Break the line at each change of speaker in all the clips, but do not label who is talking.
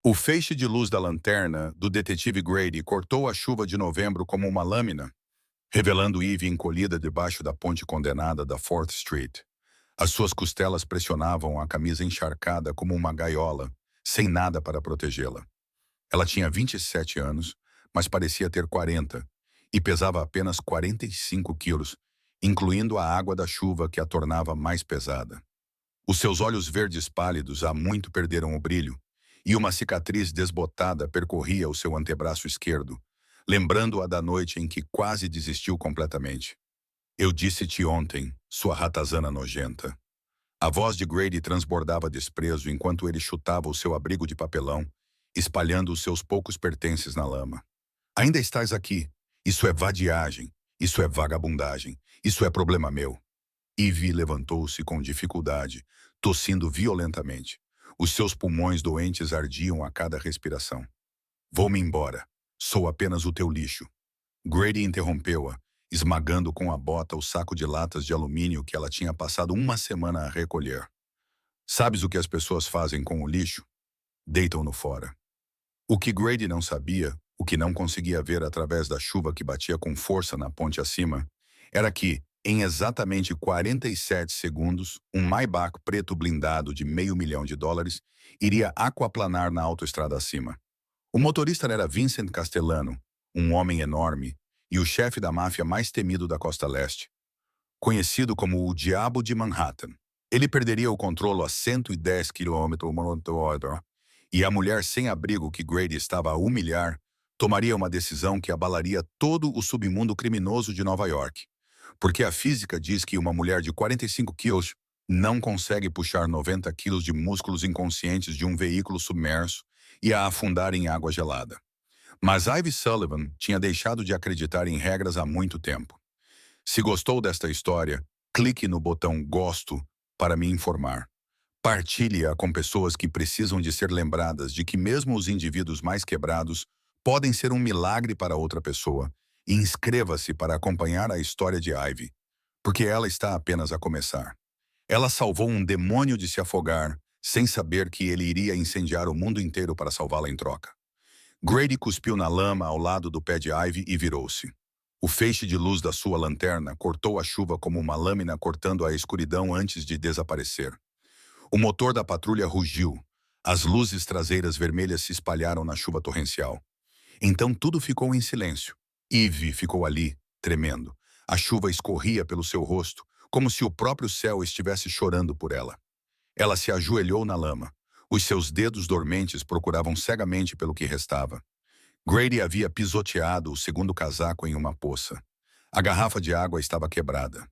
O feixe de luz da lanterna do detetive Grady cortou a chuva de novembro como uma lâmina, revelando Eve encolhida debaixo da ponte condenada da Fourth Street. As suas costelas pressionavam a camisa encharcada como uma gaiola, sem nada para protegê-la. Ela tinha 27 anos, mas parecia ter 40, e pesava apenas 45 quilos, incluindo a água da chuva que a tornava mais pesada. Os seus olhos verdes pálidos há muito perderam o brilho, e uma cicatriz desbotada percorria o seu antebraço esquerdo, lembrando-a da noite em que quase desistiu completamente. Eu disse-te ontem, sua ratazana nojenta. A voz de Grady transbordava desprezo enquanto ele chutava o seu abrigo de papelão, espalhando os seus poucos pertences na lama. Ainda estás aqui. Isso é vadiagem. Isso é vagabundagem. Isso é problema meu. Ivy levantou-se com dificuldade, tossindo violentamente. Os seus pulmões doentes ardiam a cada respiração. Vou-me embora. Sou apenas o teu lixo. Grady interrompeu-a, esmagando com a bota o saco de latas de alumínio que ela tinha passado uma semana a recolher. Sabes o que as pessoas fazem com o lixo? Deitam-no fora. O que Grady não sabia, o que não conseguia ver através da chuva que batia com força na ponte acima, era que, em exatamente 47 segundos, um Maybach preto blindado de $500.000 iria aquaplanar na autoestrada acima. O motorista era Vincent Castellano, um homem enorme, e o chefe da máfia mais temido da Costa Leste, conhecido como o Diabo de Manhattan. Ele perderia o controle a 110 km/h, e a mulher sem abrigo que Grady estava a humilhar tomaria uma decisão que abalaria todo o submundo criminoso de Nova York. Porque a física diz que uma mulher de 45 quilos não consegue puxar 90 quilos de músculos inconscientes de um veículo submerso e a afundar em água gelada. Mas Ivy Sullivan tinha deixado de acreditar em regras há muito tempo. Se gostou desta história, clique no botão Gosto para me informar. Partilhe-a com pessoas que precisam de ser lembradas de que mesmo os indivíduos mais quebrados podem ser um milagre para outra pessoa. E inscreva-se para acompanhar a história de Ivy, porque ela está apenas a começar. Ela salvou um demônio de se afogar, sem saber que ele iria incendiar o mundo inteiro para salvá-la em troca. Grady cuspiu na lama ao lado do pé de Ivy e virou-se. O feixe de luz da sua lanterna cortou a chuva como uma lâmina cortando a escuridão antes de desaparecer. O motor da patrulha rugiu. As luzes traseiras vermelhas se espalharam na chuva torrencial. Então tudo ficou em silêncio. Ivy ficou ali, tremendo. A chuva escorria pelo seu rosto, como se o próprio céu estivesse chorando por ela. Ela se ajoelhou na lama. Os seus dedos dormentes procuravam cegamente pelo que restava. Grady havia pisoteado o segundo casaco em uma poça. A garrafa de água estava quebrada.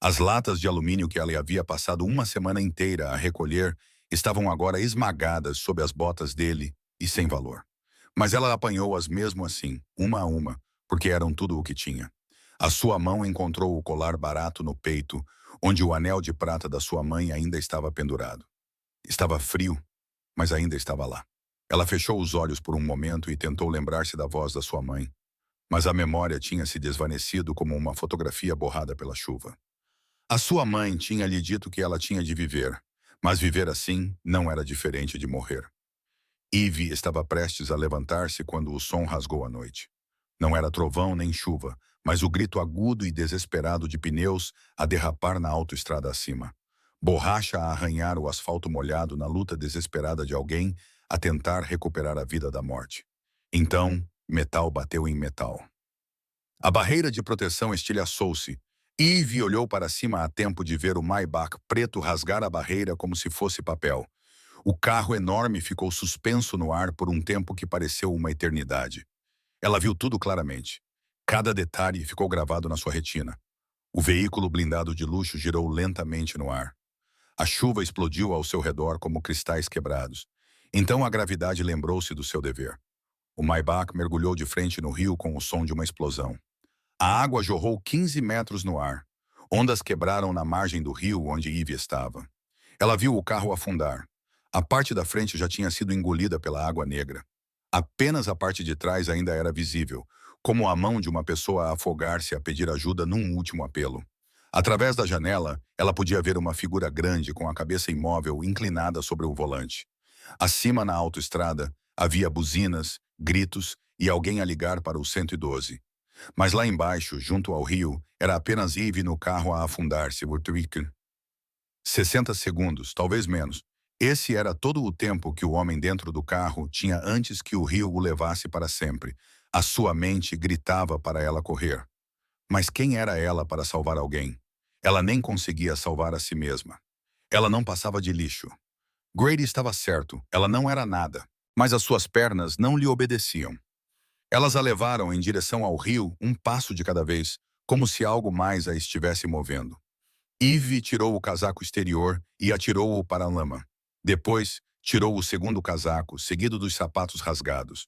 As latas de alumínio que ela havia passado uma semana inteira a recolher estavam agora esmagadas sob as botas dele e sem valor. Mas ela apanhou-as mesmo assim, uma a uma, porque eram tudo o que tinha. A sua mão encontrou o colar barato no peito, onde o anel de prata da sua mãe ainda estava pendurado. Estava frio, mas ainda estava lá. Ela fechou os olhos por um momento e tentou lembrar-se da voz da sua mãe, mas a memória tinha se desvanecido como uma fotografia borrada pela chuva. A sua mãe tinha lhe dito que ela tinha de viver, mas viver assim não era diferente de morrer. Ivy estava prestes a levantar-se quando o som rasgou a noite. Não era trovão nem chuva, mas o grito agudo e desesperado de pneus a derrapar na autoestrada acima. Borracha a arranhar o asfalto molhado na luta desesperada de alguém a tentar recuperar a vida da morte. Então, metal bateu em metal. A barreira de proteção estilhaçou-se. Ivy olhou para cima a tempo de ver o Maybach preto rasgar a barreira como se fosse papel. O carro enorme ficou suspenso no ar por um tempo que pareceu uma eternidade. Ela viu tudo claramente. Cada detalhe ficou gravado na sua retina. O veículo blindado de luxo girou lentamente no ar. A chuva explodiu ao seu redor como cristais quebrados. Então a gravidade lembrou-se do seu dever. O Maybach mergulhou de frente no rio com o som de uma explosão. A água jorrou 15 metros no ar. Ondas quebraram na margem do rio onde Ivy estava. Ela viu o carro afundar. A parte da frente já tinha sido engolida pela água negra. Apenas a parte de trás ainda era visível, como a mão de uma pessoa a afogar-se a pedir ajuda num último apelo. Através da janela, ela podia ver uma figura grande com a cabeça imóvel inclinada sobre o volante. Acima na autoestrada, Havia buzinas, gritos e alguém a ligar para o 112. Mas lá embaixo, junto ao rio, era apenas Eve no carro a afundar-se. 60 segundos, talvez menos. Esse era todo o tempo que o homem dentro do carro tinha antes que o rio o levasse para sempre. A sua mente gritava para ela correr. Mas quem era ela para salvar alguém? Ela nem conseguia salvar a si mesma. Ela não passava de lixo. Grady estava certo, ela não era nada. Mas as suas pernas não lhe obedeciam. Elas a levaram em direção ao rio, um passo de cada vez, como se algo mais a estivesse movendo. Eve tirou o casaco exterior e atirou-o para a lama. Depois, tirou o segundo casaco, seguido dos sapatos rasgados.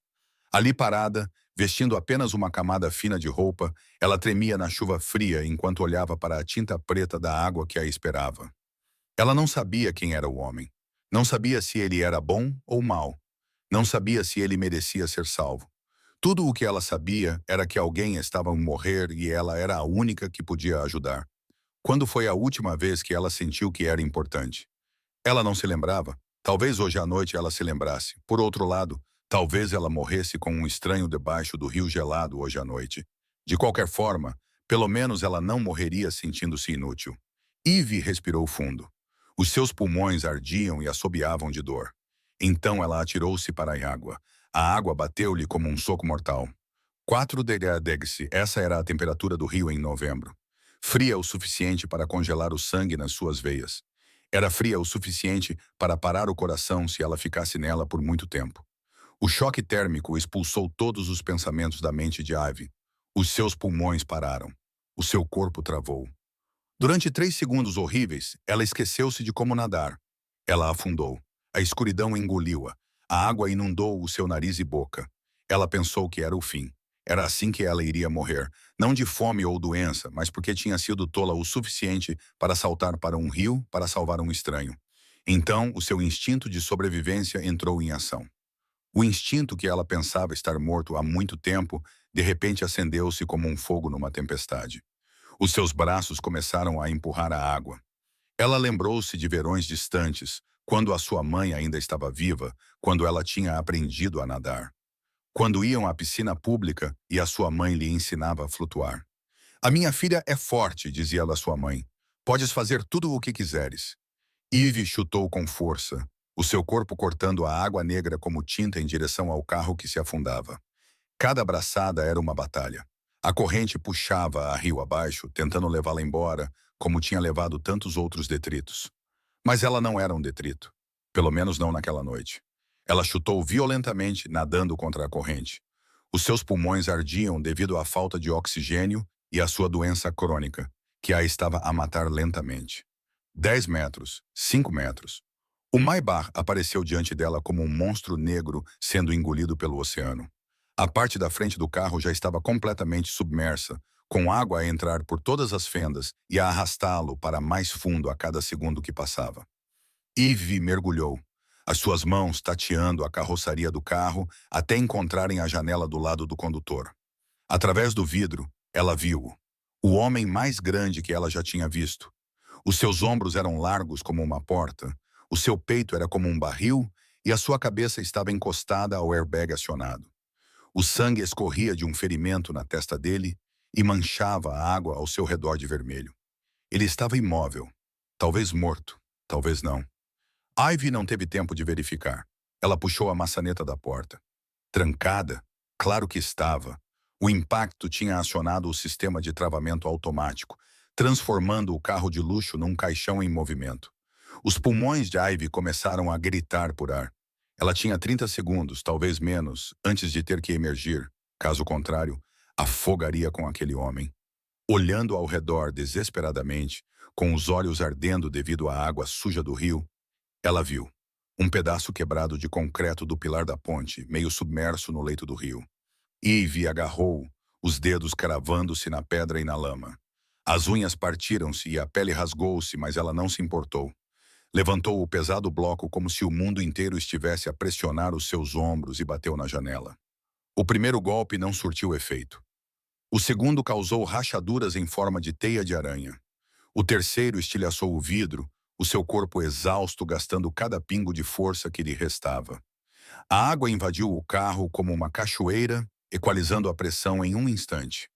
Ali parada, vestindo apenas uma camada fina de roupa, ela tremia na chuva fria enquanto olhava para a tinta preta da água que a esperava. Ela não sabia quem era o homem. Não sabia se ele era bom ou mau. Não sabia se ele merecia ser salvo. Tudo o que ela sabia era que alguém estava a morrer e ela era a única que podia ajudar. Quando foi a última vez que ela sentiu que era importante? Ela não se lembrava. Talvez hoje à noite ela se lembrasse. Por outro lado, talvez ela morresse com um estranho debaixo do rio gelado hoje à noite. De qualquer forma, pelo menos ela não morreria sentindo-se inútil. Eve respirou fundo. Os seus pulmões ardiam e assobiavam de dor. Então ela atirou-se para a água. A água bateu-lhe como um soco mortal. 4 degrees, essa era a temperatura do rio em novembro. Fria o suficiente para congelar o sangue nas suas veias. Era fria o suficiente para parar o coração se ela ficasse nela por muito tempo. O choque térmico expulsou todos os pensamentos da mente de Ivy. Os seus pulmões pararam. O seu corpo travou. Durante 3 segundos horríveis, ela esqueceu-se de como nadar. Ela afundou. A escuridão engoliu-a. A água inundou o seu nariz e boca. Ela pensou que era o fim. Era assim que ela iria morrer, não de fome ou doença, mas porque tinha sido tola o suficiente para saltar para um rio para salvar um estranho. Então, o seu instinto de sobrevivência entrou em ação. O instinto que ela pensava estar morto há muito tempo, de repente acendeu-se como um fogo numa tempestade. Os seus braços começaram a empurrar a água. Ela lembrou-se de verões distantes, quando a sua mãe ainda estava viva, quando ela tinha aprendido a nadar. Quando iam à piscina pública e a sua mãe lhe ensinava a flutuar. A minha filha é forte, dizia ela à sua mãe. Podes fazer tudo o que quiseres. Eve chutou com força, o seu corpo cortando a água negra como tinta em direção ao carro que se afundava. Cada braçada era uma batalha. A corrente puxava a rio abaixo, tentando levá-la embora, como tinha levado tantos outros detritos. Mas ela não era um detrito. Pelo menos não naquela noite. Ela chutou violentamente, nadando contra a corrente. Os seus pulmões ardiam devido à falta de oxigênio e à sua doença crônica, que a estava a matar lentamente. 10 metros, 5 metros. O Maybach apareceu diante dela como um monstro negro sendo engolido pelo oceano. A parte da frente do carro já estava completamente submersa, com água a entrar por todas as fendas e a arrastá-lo para mais fundo a cada segundo que passava. Eve mergulhou, as suas mãos tateando a carroçaria do carro até encontrarem a janela do lado do condutor. Através do vidro, ela viu-o, o homem mais grande que ela já tinha visto. Os seus ombros eram largos como uma porta, o seu peito era como um barril e a sua cabeça estava encostada ao airbag acionado. O sangue escorria de um ferimento na testa dele e manchava a água ao seu redor de vermelho. Ele estava imóvel, talvez morto, talvez não. Ivy não teve tempo de verificar. Ela puxou a maçaneta da porta. Trancada? Claro que estava. O impacto tinha acionado o sistema de travamento automático, transformando o carro de luxo num caixão em movimento. Os pulmões de Ivy começaram a gritar por ar. Ela tinha 30 segundos, talvez menos, antes de ter que emergir. Caso contrário, afogaria com aquele homem. Olhando ao redor desesperadamente, com os olhos ardendo devido à água suja do rio, ela viu um pedaço quebrado de concreto do pilar da ponte, meio submerso no leito do rio. Eve agarrou, os dedos cravando-se na pedra e na lama. As unhas partiram-se e a pele rasgou-se, mas ela não se importou. Levantou o pesado bloco como se o mundo inteiro estivesse a pressionar os seus ombros e bateu na janela. O primeiro golpe não surtiu efeito. O segundo causou rachaduras em forma de teia de aranha. O terceiro estilhaçou o vidro, o seu corpo exausto gastando cada pingo de força que lhe restava. A água invadiu o carro como uma cachoeira, equalizando a pressão em um instante.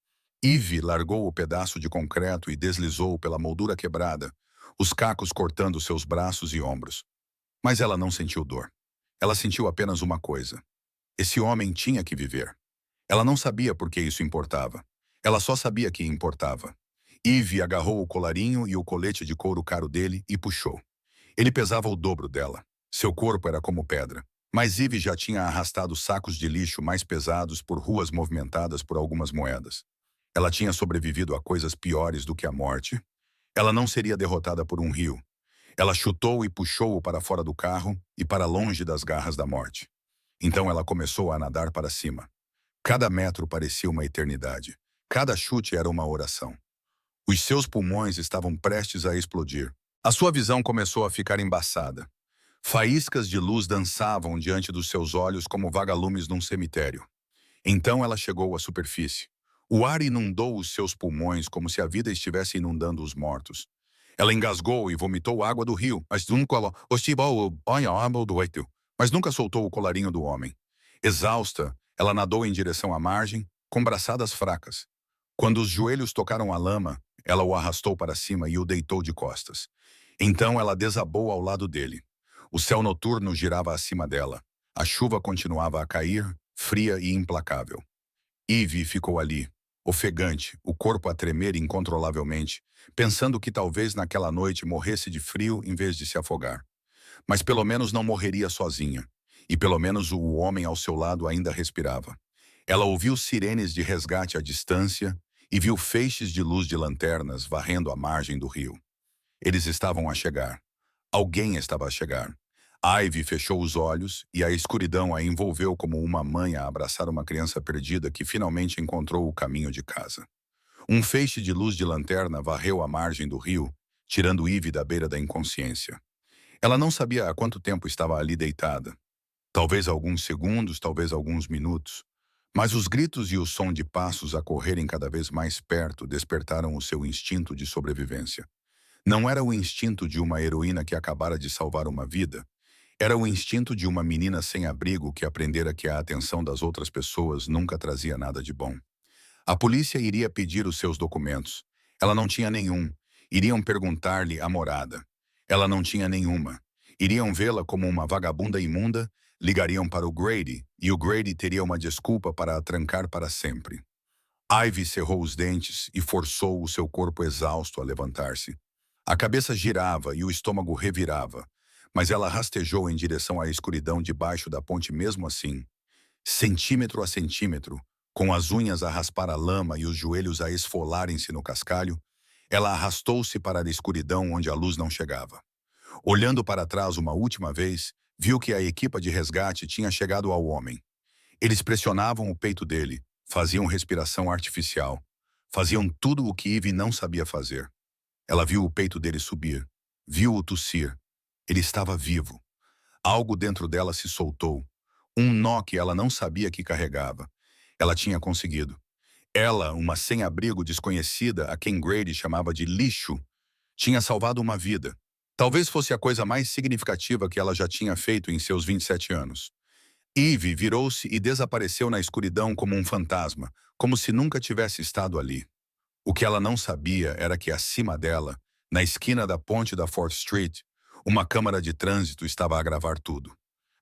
Eve largou o pedaço de concreto e deslizou pela moldura quebrada, os cacos cortando seus braços e ombros. Mas ela não sentiu dor. Ela sentiu apenas uma coisa. Esse homem tinha que viver. Ela não sabia por que isso importava. Ela só sabia que importava. Eve agarrou o colarinho e o colete de couro caro dele e puxou. Ele pesava o dobro dela. Seu corpo era como pedra. Mas Eve já tinha arrastado sacos de lixo mais pesados por ruas movimentadas por algumas moedas. Ela tinha sobrevivido a coisas piores do que a morte. Ela não seria derrotada por um rio. Ela chutou e puxou-o para fora do carro e para longe das garras da morte. Então ela começou a nadar para cima. Cada metro parecia uma eternidade. Cada chute era uma oração. Os seus pulmões estavam prestes a explodir. A sua visão começou a ficar embaçada. Faíscas de luz dançavam diante dos seus olhos como vagalumes num cemitério. Então ela chegou à superfície. O ar inundou os seus pulmões como se a vida estivesse inundando os mortos. Ela engasgou e vomitou água do rio, mas nunca soltou o colarinho do homem. Exausta, ela nadou em direção à margem, com braçadas fracas. Quando os joelhos tocaram a lama, ela o arrastou para cima e o deitou de costas. Então ela desabou ao lado dele. O céu noturno girava acima dela. A chuva continuava a cair, fria e implacável. Eve ficou ali, ofegante, o corpo a tremer incontrolavelmente, pensando que talvez naquela noite morresse de frio em vez de se afogar. Mas pelo menos não morreria sozinha. E pelo menos o homem ao seu lado ainda respirava. Ela ouviu sirenes de resgate à distância e viu feixes de luz de lanternas varrendo a margem do rio. Eles estavam a chegar. Alguém estava a chegar. Ivy fechou os olhos e a escuridão a envolveu como uma mãe a abraçar uma criança perdida que finalmente encontrou o caminho de casa. Um feixe de luz de lanterna varreu a margem do rio, tirando Ivy da beira da inconsciência. Ela não sabia há quanto tempo estava ali deitada. Talvez alguns segundos, talvez alguns minutos. Mas os gritos e o som de passos a correrem cada vez mais perto despertaram o seu instinto de sobrevivência. Não era o instinto de uma heroína que acabara de salvar uma vida. Era o instinto de uma menina sem abrigo que aprendera que a atenção das outras pessoas nunca trazia nada de bom. A polícia iria pedir os seus documentos. Ela não tinha nenhum. Iriam perguntar-lhe a morada. Ela não tinha nenhuma. Iriam vê-la como uma vagabunda imunda, ligariam para o Grady, e o Grady teria uma desculpa para a trancar para sempre. Ivy cerrou os dentes e forçou o seu corpo exausto a levantar-se. A cabeça girava e o estômago revirava, mas ela rastejou em direção à escuridão debaixo da ponte mesmo assim. Centímetro a centímetro, com as unhas a raspar a lama e os joelhos a esfolarem-se no cascalho, ela arrastou-se para a escuridão onde a luz não chegava. Olhando para trás uma última vez, viu que a equipa de resgate tinha chegado ao homem. Eles pressionavam o peito dele, faziam respiração artificial, faziam tudo o que Eve não sabia fazer. Ela viu o peito dele subir, viu-o tossir. Ele estava vivo. Algo dentro dela se soltou. Um nó que ela não sabia que carregava. Ela tinha conseguido. Ela, uma sem-abrigo desconhecida a quem Grady chamava de lixo, tinha salvado uma vida. Talvez fosse a coisa mais significativa que ela já tinha feito em seus 27 anos. Eve virou-se e desapareceu na escuridão como um fantasma, como se nunca tivesse estado ali. O que ela não sabia era que acima dela, na esquina da ponte da 4th Street, uma câmara de trânsito estava a gravar tudo.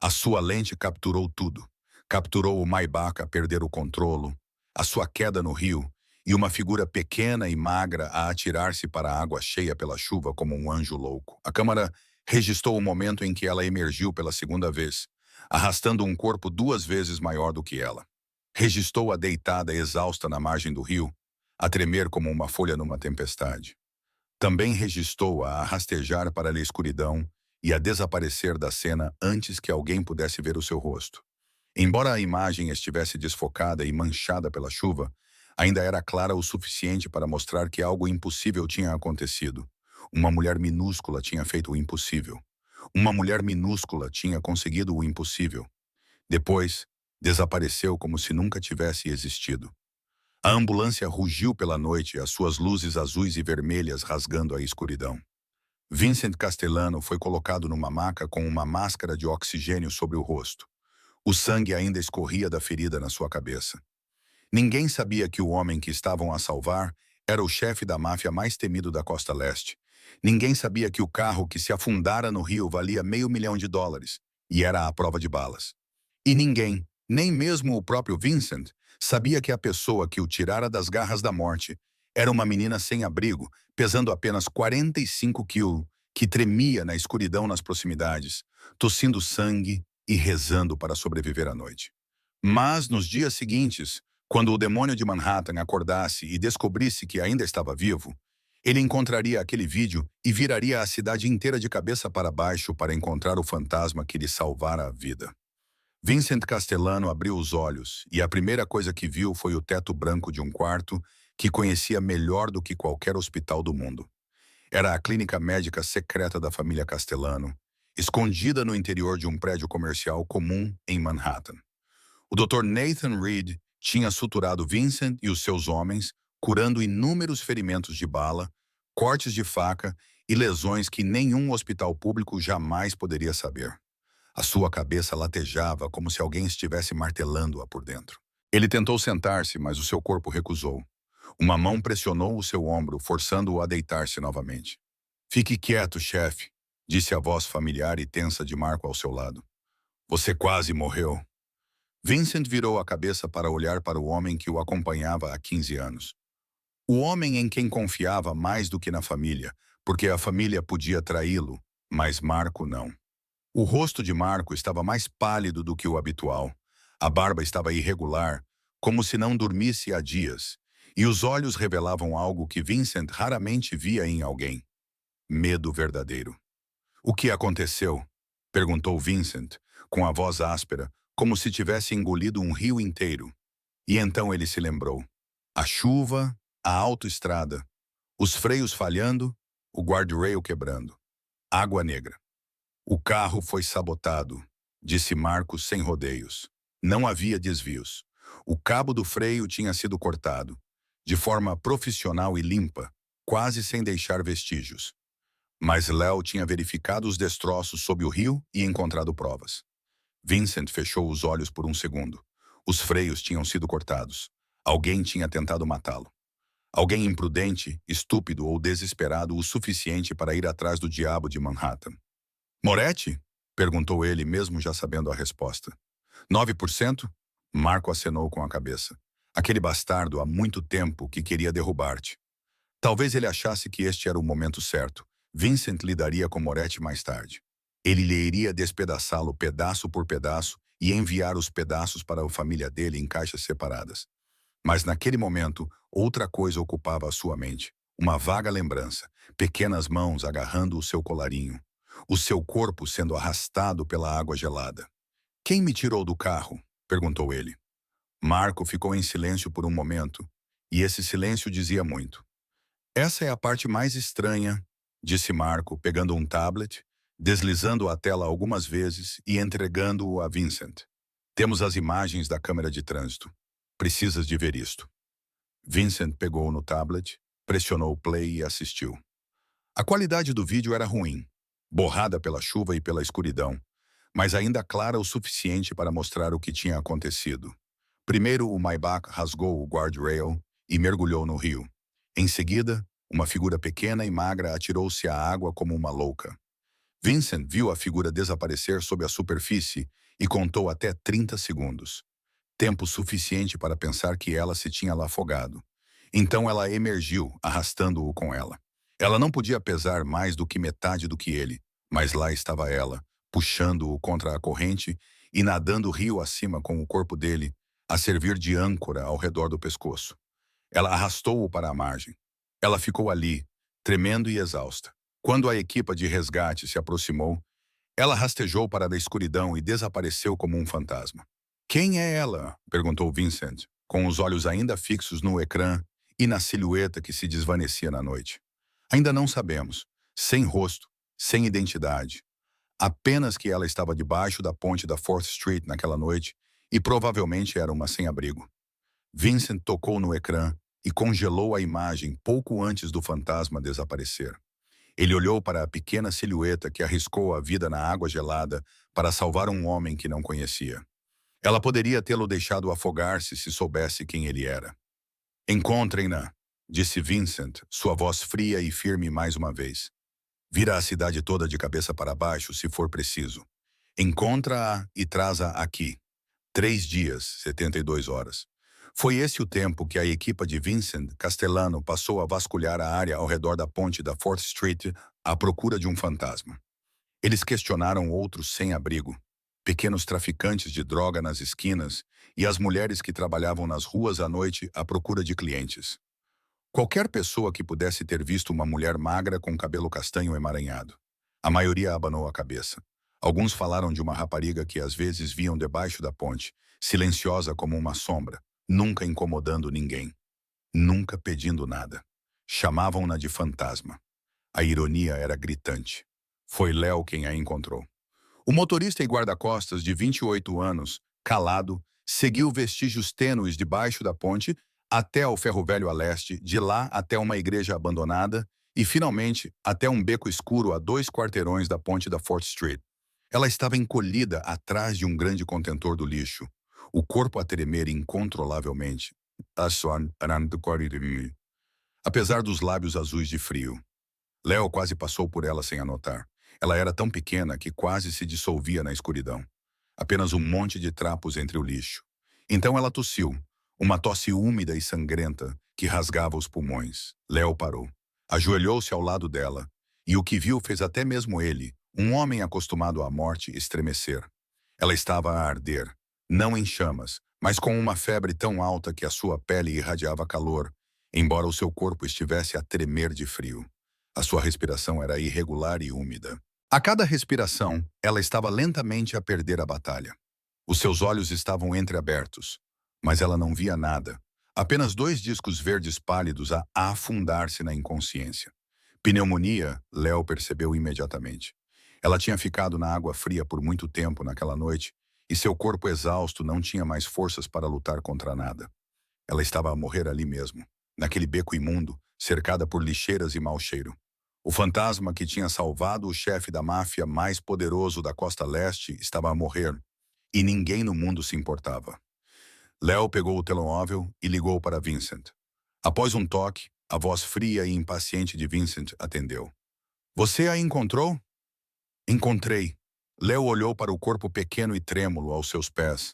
A sua lente capturou tudo. Capturou o Maybach a perder o controlo, a sua queda no rio e uma figura pequena e magra a atirar-se para a água cheia pela chuva como um anjo louco. A câmara registrou o momento em que ela emergiu pela segunda vez, arrastando um corpo 2 vezes maior do que ela. Registrou-a deitada exausta na margem do rio, a tremer como uma folha numa tempestade. Também registrou-a a rastejar para a escuridão e a desaparecer da cena antes que alguém pudesse ver o seu rosto. Embora a imagem estivesse desfocada e manchada pela chuva, ainda era clara o suficiente para mostrar que algo impossível tinha acontecido. Uma mulher minúscula tinha feito o impossível. Uma mulher minúscula tinha conseguido o impossível. Depois, desapareceu como se nunca tivesse existido. A ambulância rugiu pela noite, as suas luzes azuis e vermelhas rasgando a escuridão. Vincent Castellano foi colocado numa maca com uma máscara de oxigênio sobre o rosto. O sangue ainda escorria da ferida na sua cabeça. Ninguém sabia que o homem que estavam a salvar era o chefe da máfia mais temido da Costa Leste. Ninguém sabia que o carro que se afundara no rio valia $500.000 e era à prova de balas. E ninguém, nem mesmo o próprio Vincent, sabia que a pessoa que o tirara das garras da morte era uma menina sem abrigo, pesando apenas 45 quilos, que tremia na escuridão nas proximidades, tossindo sangue e rezando para sobreviver à noite. Mas, nos dias seguintes, quando o demônio de Manhattan acordasse e descobrisse que ainda estava vivo, ele encontraria aquele vídeo e viraria a cidade inteira de cabeça para baixo para encontrar o fantasma que lhe salvara a vida. Vincent Castellano abriu os olhos e a primeira coisa que viu foi o teto branco de um quarto que conhecia melhor do que qualquer hospital do mundo. Era a clínica médica secreta da família Castellano, escondida no interior de um prédio comercial comum em Manhattan. O Dr. Nathan Reed tinha suturado Vincent e os seus homens, curando inúmeros ferimentos de bala, cortes de faca e lesões que nenhum hospital público jamais poderia saber. A sua cabeça latejava como se alguém estivesse martelando-a por dentro. Ele tentou sentar-se, mas o seu corpo recusou. Uma mão pressionou o seu ombro, forçando-o a deitar-se novamente. "Fique quieto, chefe", disse a voz familiar e tensa de Marco ao seu lado. "Você quase morreu." Vincent virou a cabeça para olhar para o homem que o acompanhava há 15 anos. O homem em quem confiava mais do que na família, porque a família podia traí-lo, mas Marco não. O rosto de Marco estava mais pálido do que o habitual. A barba estava irregular, como se não dormisse há dias, e os olhos revelavam algo que Vincent raramente via em alguém: medo verdadeiro. "O que aconteceu?", perguntou Vincent, com a voz áspera, como se tivesse engolido um rio inteiro. E então ele se lembrou. A chuva, a autoestrada, os freios falhando, o guardrail quebrando. Água negra. "O carro foi sabotado", disse Marcos sem rodeios. Não havia desvios. O cabo do freio tinha sido cortado, de forma profissional e limpa, quase sem deixar vestígios. Mas Léo tinha verificado os destroços sob o rio e encontrado provas. Vincent fechou os olhos por um segundo. Os freios tinham sido cortados. Alguém tinha tentado matá-lo. Alguém imprudente, estúpido ou desesperado o suficiente para ir atrás do diabo de Manhattan. "Moretti?", perguntou ele, mesmo já sabendo a resposta. 9%? Marco acenou com a cabeça. "Aquele bastardo há muito tempo que queria derrubar-te." Talvez ele achasse que este era o momento certo. Vincent lidaria com Moretti mais tarde. Ele lhe iria despedaçá-lo pedaço por pedaço e enviar os pedaços para a família dele em caixas separadas. Mas naquele momento, outra coisa ocupava a sua mente. Uma vaga lembrança, pequenas mãos agarrando o seu colarinho, o seu corpo sendo arrastado pela água gelada. "Quem me tirou do carro?", perguntou ele. Marco ficou em silêncio por um momento, e esse silêncio dizia muito. "Essa é a parte mais estranha", disse Marco, pegando um tablet, deslizando a tela algumas vezes e entregando-o a Vincent. "Temos as imagens da câmera de trânsito. Precisas de ver isto." Vincent pegou no tablet, pressionou play e assistiu. A qualidade do vídeo era ruim, borrada pela chuva e pela escuridão, mas ainda clara o suficiente para mostrar o que tinha acontecido. Primeiro, o Maybach rasgou o guardrail e mergulhou no rio. Em seguida, uma figura pequena e magra atirou-se à água como uma louca. Vincent viu a figura desaparecer sob a superfície e contou até 30 segundos. Tempo suficiente para pensar que ela se tinha lá afogado. Então ela emergiu, arrastando-o com ela. Ela não podia pesar mais do que metade do que ele, mas lá estava ela, puxando-o contra a corrente e nadando rio acima com o corpo dele, a servir de âncora ao redor do pescoço. Ela arrastou-o para a margem. Ela ficou ali, tremendo e exausta. Quando a equipa de resgate se aproximou, ela rastejou para a escuridão e desapareceu como um fantasma. "Quem é ela?", perguntou Vincent, com os olhos ainda fixos no ecrã e na silhueta que se desvanecia na noite. "Ainda não sabemos. Sem rosto, sem identidade. Apenas que ela estava debaixo da ponte da 4th Street naquela noite e provavelmente era uma sem-abrigo." Vincent tocou no ecrã e congelou a imagem pouco antes do fantasma desaparecer. Ele olhou para a pequena silhueta que arriscou a vida na água gelada para salvar um homem que não conhecia. Ela poderia tê-lo deixado afogar-se se soubesse quem ele era. Encontrem-na, disse Vincent, sua voz fria e firme mais uma vez. Vira a cidade toda de cabeça para baixo, se for preciso. Encontra-a e traz-a aqui. 3 dias, 72 horas. Foi esse o tempo que a equipa de Vincent Castellano passou a vasculhar a área ao redor da ponte da 4th Street à procura de um fantasma. Eles questionaram outros sem-abrigo, pequenos traficantes de droga nas esquinas e as mulheres que trabalhavam nas ruas à noite à procura de clientes. Qualquer pessoa que pudesse ter visto uma mulher magra com cabelo castanho emaranhado. A maioria abanou a cabeça. Alguns falaram de uma rapariga que às vezes viam debaixo da ponte, silenciosa como uma sombra, nunca incomodando ninguém, nunca pedindo nada. Chamavam-na de fantasma. A ironia era gritante. Foi Léo quem a encontrou. O motorista e guarda-costas de 28 anos, calado, seguiu vestígios tênues debaixo da ponte até ao ferro velho a leste, de lá até uma igreja abandonada e, finalmente, até um beco escuro a 2 quarteirões da ponte da 4th Street. Ela estava encolhida atrás de um grande contentor do lixo, o corpo a tremer incontrolavelmente. Apesar dos lábios azuis de frio. Léo quase passou por ela sem a notar. Ela era tão pequena que quase se dissolvia na escuridão. Apenas um monte de trapos entre o lixo. Então ela tossiu, uma tosse úmida e sangrenta que rasgava os pulmões. Léo parou. Ajoelhou-se ao lado dela, e o que viu fez até mesmo ele, um homem acostumado à morte, estremecer. Ela estava a arder, não em chamas, mas com uma febre tão alta que a sua pele irradiava calor, embora o seu corpo estivesse a tremer de frio. A sua respiração era irregular e úmida. A cada respiração, ela estava lentamente a perder a batalha. Os seus olhos estavam entreabertos, mas ela não via nada. Apenas 2 discos verdes pálidos a afundar-se na inconsciência. Pneumonia, Léo percebeu imediatamente. Ela tinha ficado na água fria por muito tempo naquela noite, e seu corpo exausto não tinha mais forças para lutar contra nada. Ela estava a morrer ali mesmo, naquele beco imundo, cercada por lixeiras e mau cheiro. O fantasma que tinha salvado o chefe da máfia mais poderoso da costa leste estava a morrer, e ninguém no mundo se importava. Léo pegou o telemóvel e ligou para Vincent. Após um toque, a voz fria e impaciente de Vincent atendeu. Você a encontrou? Encontrei. Léo olhou para o corpo pequeno e trêmulo aos seus pés.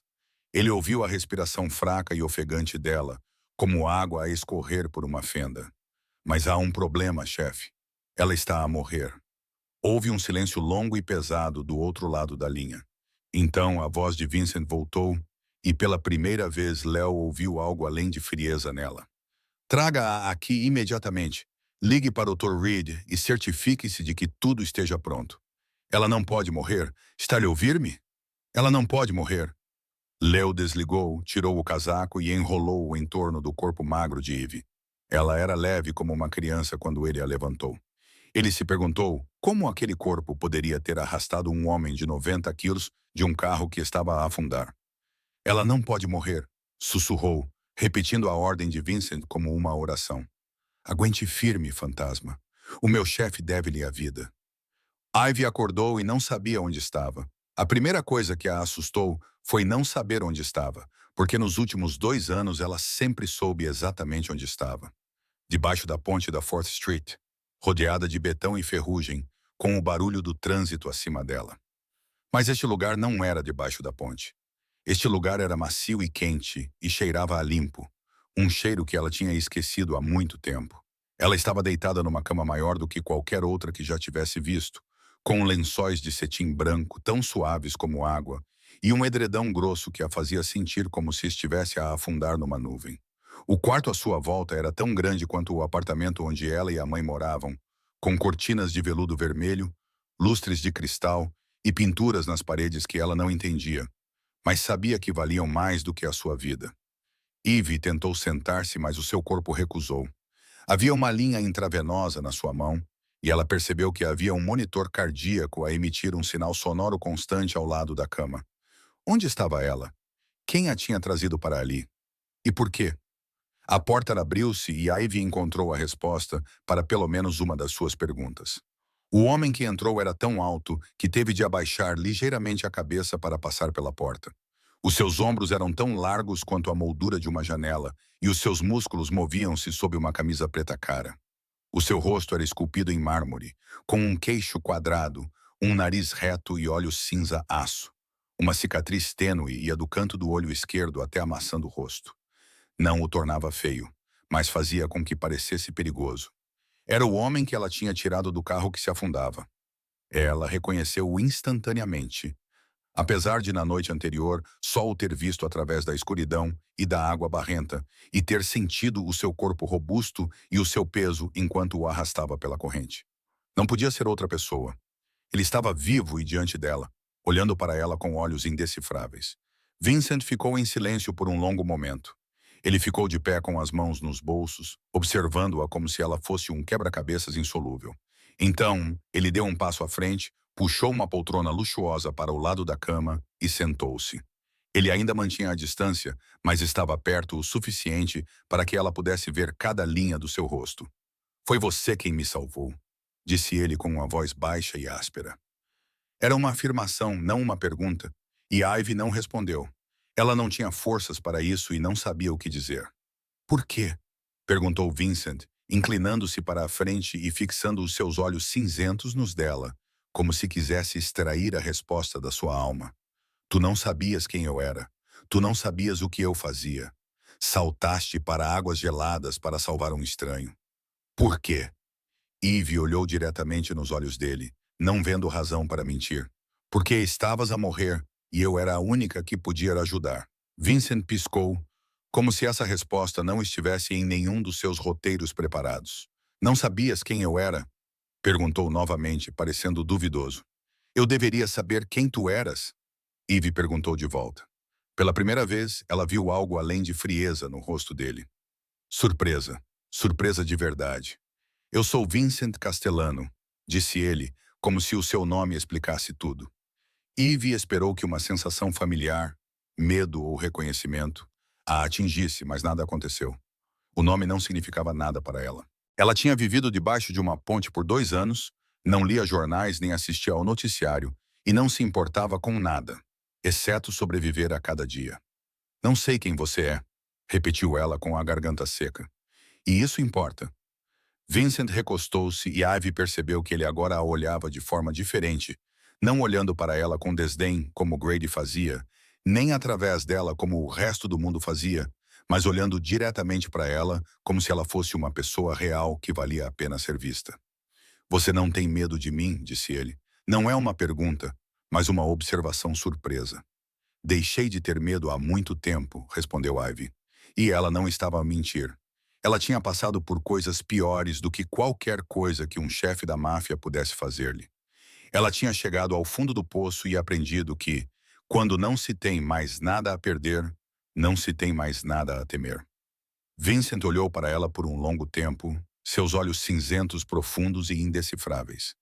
Ele ouviu a respiração fraca e ofegante dela, como água a escorrer por uma fenda. Mas há um problema, chefe. Ela está a morrer. Houve um silêncio longo e pesado do outro lado da linha. Então a voz de Vincent voltou e pela primeira vez Léo ouviu algo além de frieza nela. Traga-a aqui imediatamente. Ligue para o Dr. Reed e certifique-se de que tudo esteja pronto. Ela não pode morrer. Está a ouvir-me? Ela não pode morrer. Léo desligou, tirou o casaco e enrolou-o em torno do corpo magro de Eve. Ela era leve como uma criança quando ele a levantou. Ele se perguntou como aquele corpo poderia ter arrastado um homem de 90 quilos de um carro que estava a afundar. Ela não pode morrer, sussurrou, repetindo a ordem de Vincent como uma oração. Aguente firme, fantasma. O meu chefe deve-lhe a vida. Ivy acordou e não sabia onde estava. A primeira coisa que a assustou foi não saber onde estava, porque nos últimos 2 anos ela sempre soube exatamente onde estava. Debaixo da ponte da 4th Street, rodeada de betão e ferrugem, com o barulho do trânsito acima dela. Mas este lugar não era debaixo da ponte. Este lugar era macio e quente e cheirava a limpo, um cheiro que ela tinha esquecido há muito tempo. Ela estava deitada numa cama maior do que qualquer outra que já tivesse visto, com lençóis de cetim branco tão suaves como água e um edredão grosso que a fazia sentir como se estivesse a afundar numa nuvem. O quarto à sua volta era tão grande quanto o apartamento onde ela e a mãe moravam, com cortinas de veludo vermelho, lustres de cristal e pinturas nas paredes que ela não entendia, mas sabia que valiam mais do que a sua vida. Eve tentou sentar-se, mas o seu corpo recusou. Havia uma linha intravenosa na sua mão, e ela percebeu que havia um monitor cardíaco a emitir um sinal sonoro constante ao lado da cama. Onde estava ela? Quem a tinha trazido para ali? E por quê? A porta abriu-se e Ivy encontrou a resposta para pelo menos uma das suas perguntas. O homem que entrou era tão alto que teve de abaixar ligeiramente a cabeça para passar pela porta. Os seus ombros eram tão largos quanto a moldura de uma janela, e os seus músculos moviam-se sob uma camisa preta cara. O seu rosto era esculpido em mármore, com um queixo quadrado, um nariz reto e olhos cinza aço. Uma cicatriz tênue ia do canto do olho esquerdo até a maçã do rosto. Não o tornava feio, mas fazia com que parecesse perigoso. Era o homem que ela tinha tirado do carro que se afundava. Ela reconheceu-o instantaneamente, apesar de na noite anterior só o ter visto através da escuridão e da água barrenta e ter sentido o seu corpo robusto e o seu peso enquanto o arrastava pela corrente. Não podia ser outra pessoa. Ele estava vivo e diante dela, olhando para ela com olhos indecifráveis. Vincent ficou em silêncio por um longo momento. Ele ficou de pé com as mãos nos bolsos, observando-a como se ela fosse um quebra-cabeças insolúvel. Então, ele deu um passo à frente, puxou uma poltrona luxuosa para o lado da cama e sentou-se. Ele ainda mantinha a distância, mas estava perto o suficiente para que ela pudesse ver cada linha do seu rosto. "Foi você quem me salvou", disse ele com uma voz baixa e áspera. Era uma afirmação, não uma pergunta, e Ivy não respondeu. Ela não tinha forças para isso e não sabia o que dizer. "Por quê?", perguntou Vincent, inclinando-se para a frente e fixando os seus olhos cinzentos nos dela, como se quisesse extrair a resposta da sua alma. "Tu não sabias quem eu era. Tu não sabias o que eu fazia. Saltaste para águas geladas para salvar um estranho. Por quê?" Eve olhou diretamente nos olhos dele, não vendo razão para mentir. "Porque estavas a morrer, e eu era a única que podia ajudar." Vincent piscou, como se essa resposta não estivesse em nenhum dos seus roteiros preparados. "Não sabias quem eu era?", perguntou novamente, parecendo duvidoso. "Eu deveria saber quem tu eras?", Eve perguntou de volta. Pela primeira vez, ela viu algo além de frieza no rosto dele. Surpresa. Surpresa de verdade. "Eu sou Vincent Castellano", disse ele, como se o seu nome explicasse tudo. Eve esperou que uma sensação familiar, medo ou reconhecimento, a atingisse, mas nada aconteceu. O nome não significava nada para ela. Ela tinha vivido debaixo de uma ponte por 2 anos, não lia jornais nem assistia ao noticiário, e não se importava com nada, exceto sobreviver a cada dia. "Não sei quem você é", repetiu ela com a garganta seca. "E isso importa." Vincent recostou-se e Ivy percebeu que ele agora a olhava de forma diferente, não olhando para ela com desdém, como Grady fazia, nem através dela como o resto do mundo fazia, mas olhando diretamente para ela como se ela fosse uma pessoa real que valia a pena ser vista. "Você não tem medo de mim?", disse ele. "Não é uma pergunta, mas uma observação surpresa." "Deixei de ter medo há muito tempo", respondeu Ivy. E ela não estava a mentir. Ela tinha passado por coisas piores do que qualquer coisa que um chefe da máfia pudesse fazer-lhe. Ela tinha chegado ao fundo do poço e aprendido que, quando não se tem mais nada a perder, não se tem mais nada a temer. Vincent olhou para ela por um longo tempo, seus olhos cinzentos profundos e indecifráveis.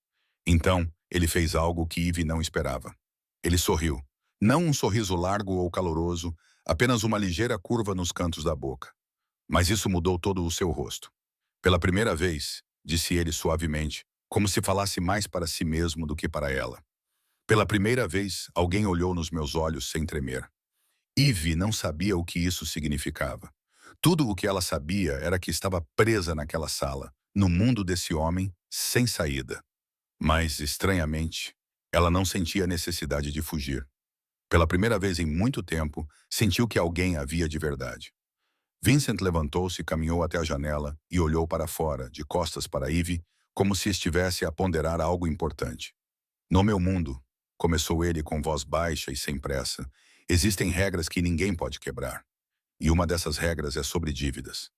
Então, ele fez algo que Eve não esperava. Ele sorriu. Não um sorriso largo ou caloroso, apenas uma ligeira curva nos cantos da boca. Mas isso mudou todo o seu rosto. "Pela primeira vez", disse ele suavemente, como se falasse mais para si mesmo do que para ela. "Pela primeira vez, alguém olhou nos meus olhos sem tremer." Eve não sabia o que isso significava. Tudo o que ela sabia era que estava presa naquela sala, no mundo desse homem, sem saída. Mas, estranhamente, ela não sentia necessidade de fugir. Pela primeira vez em muito tempo, sentiu que alguém havia de verdade. Vincent levantou-se, caminhou até a janela e olhou para fora, de costas para Eve, como se estivesse a ponderar algo importante. "No meu mundo", começou ele com voz baixa e sem pressa, "existem regras que ninguém pode quebrar. E uma dessas regras é sobre dívidas."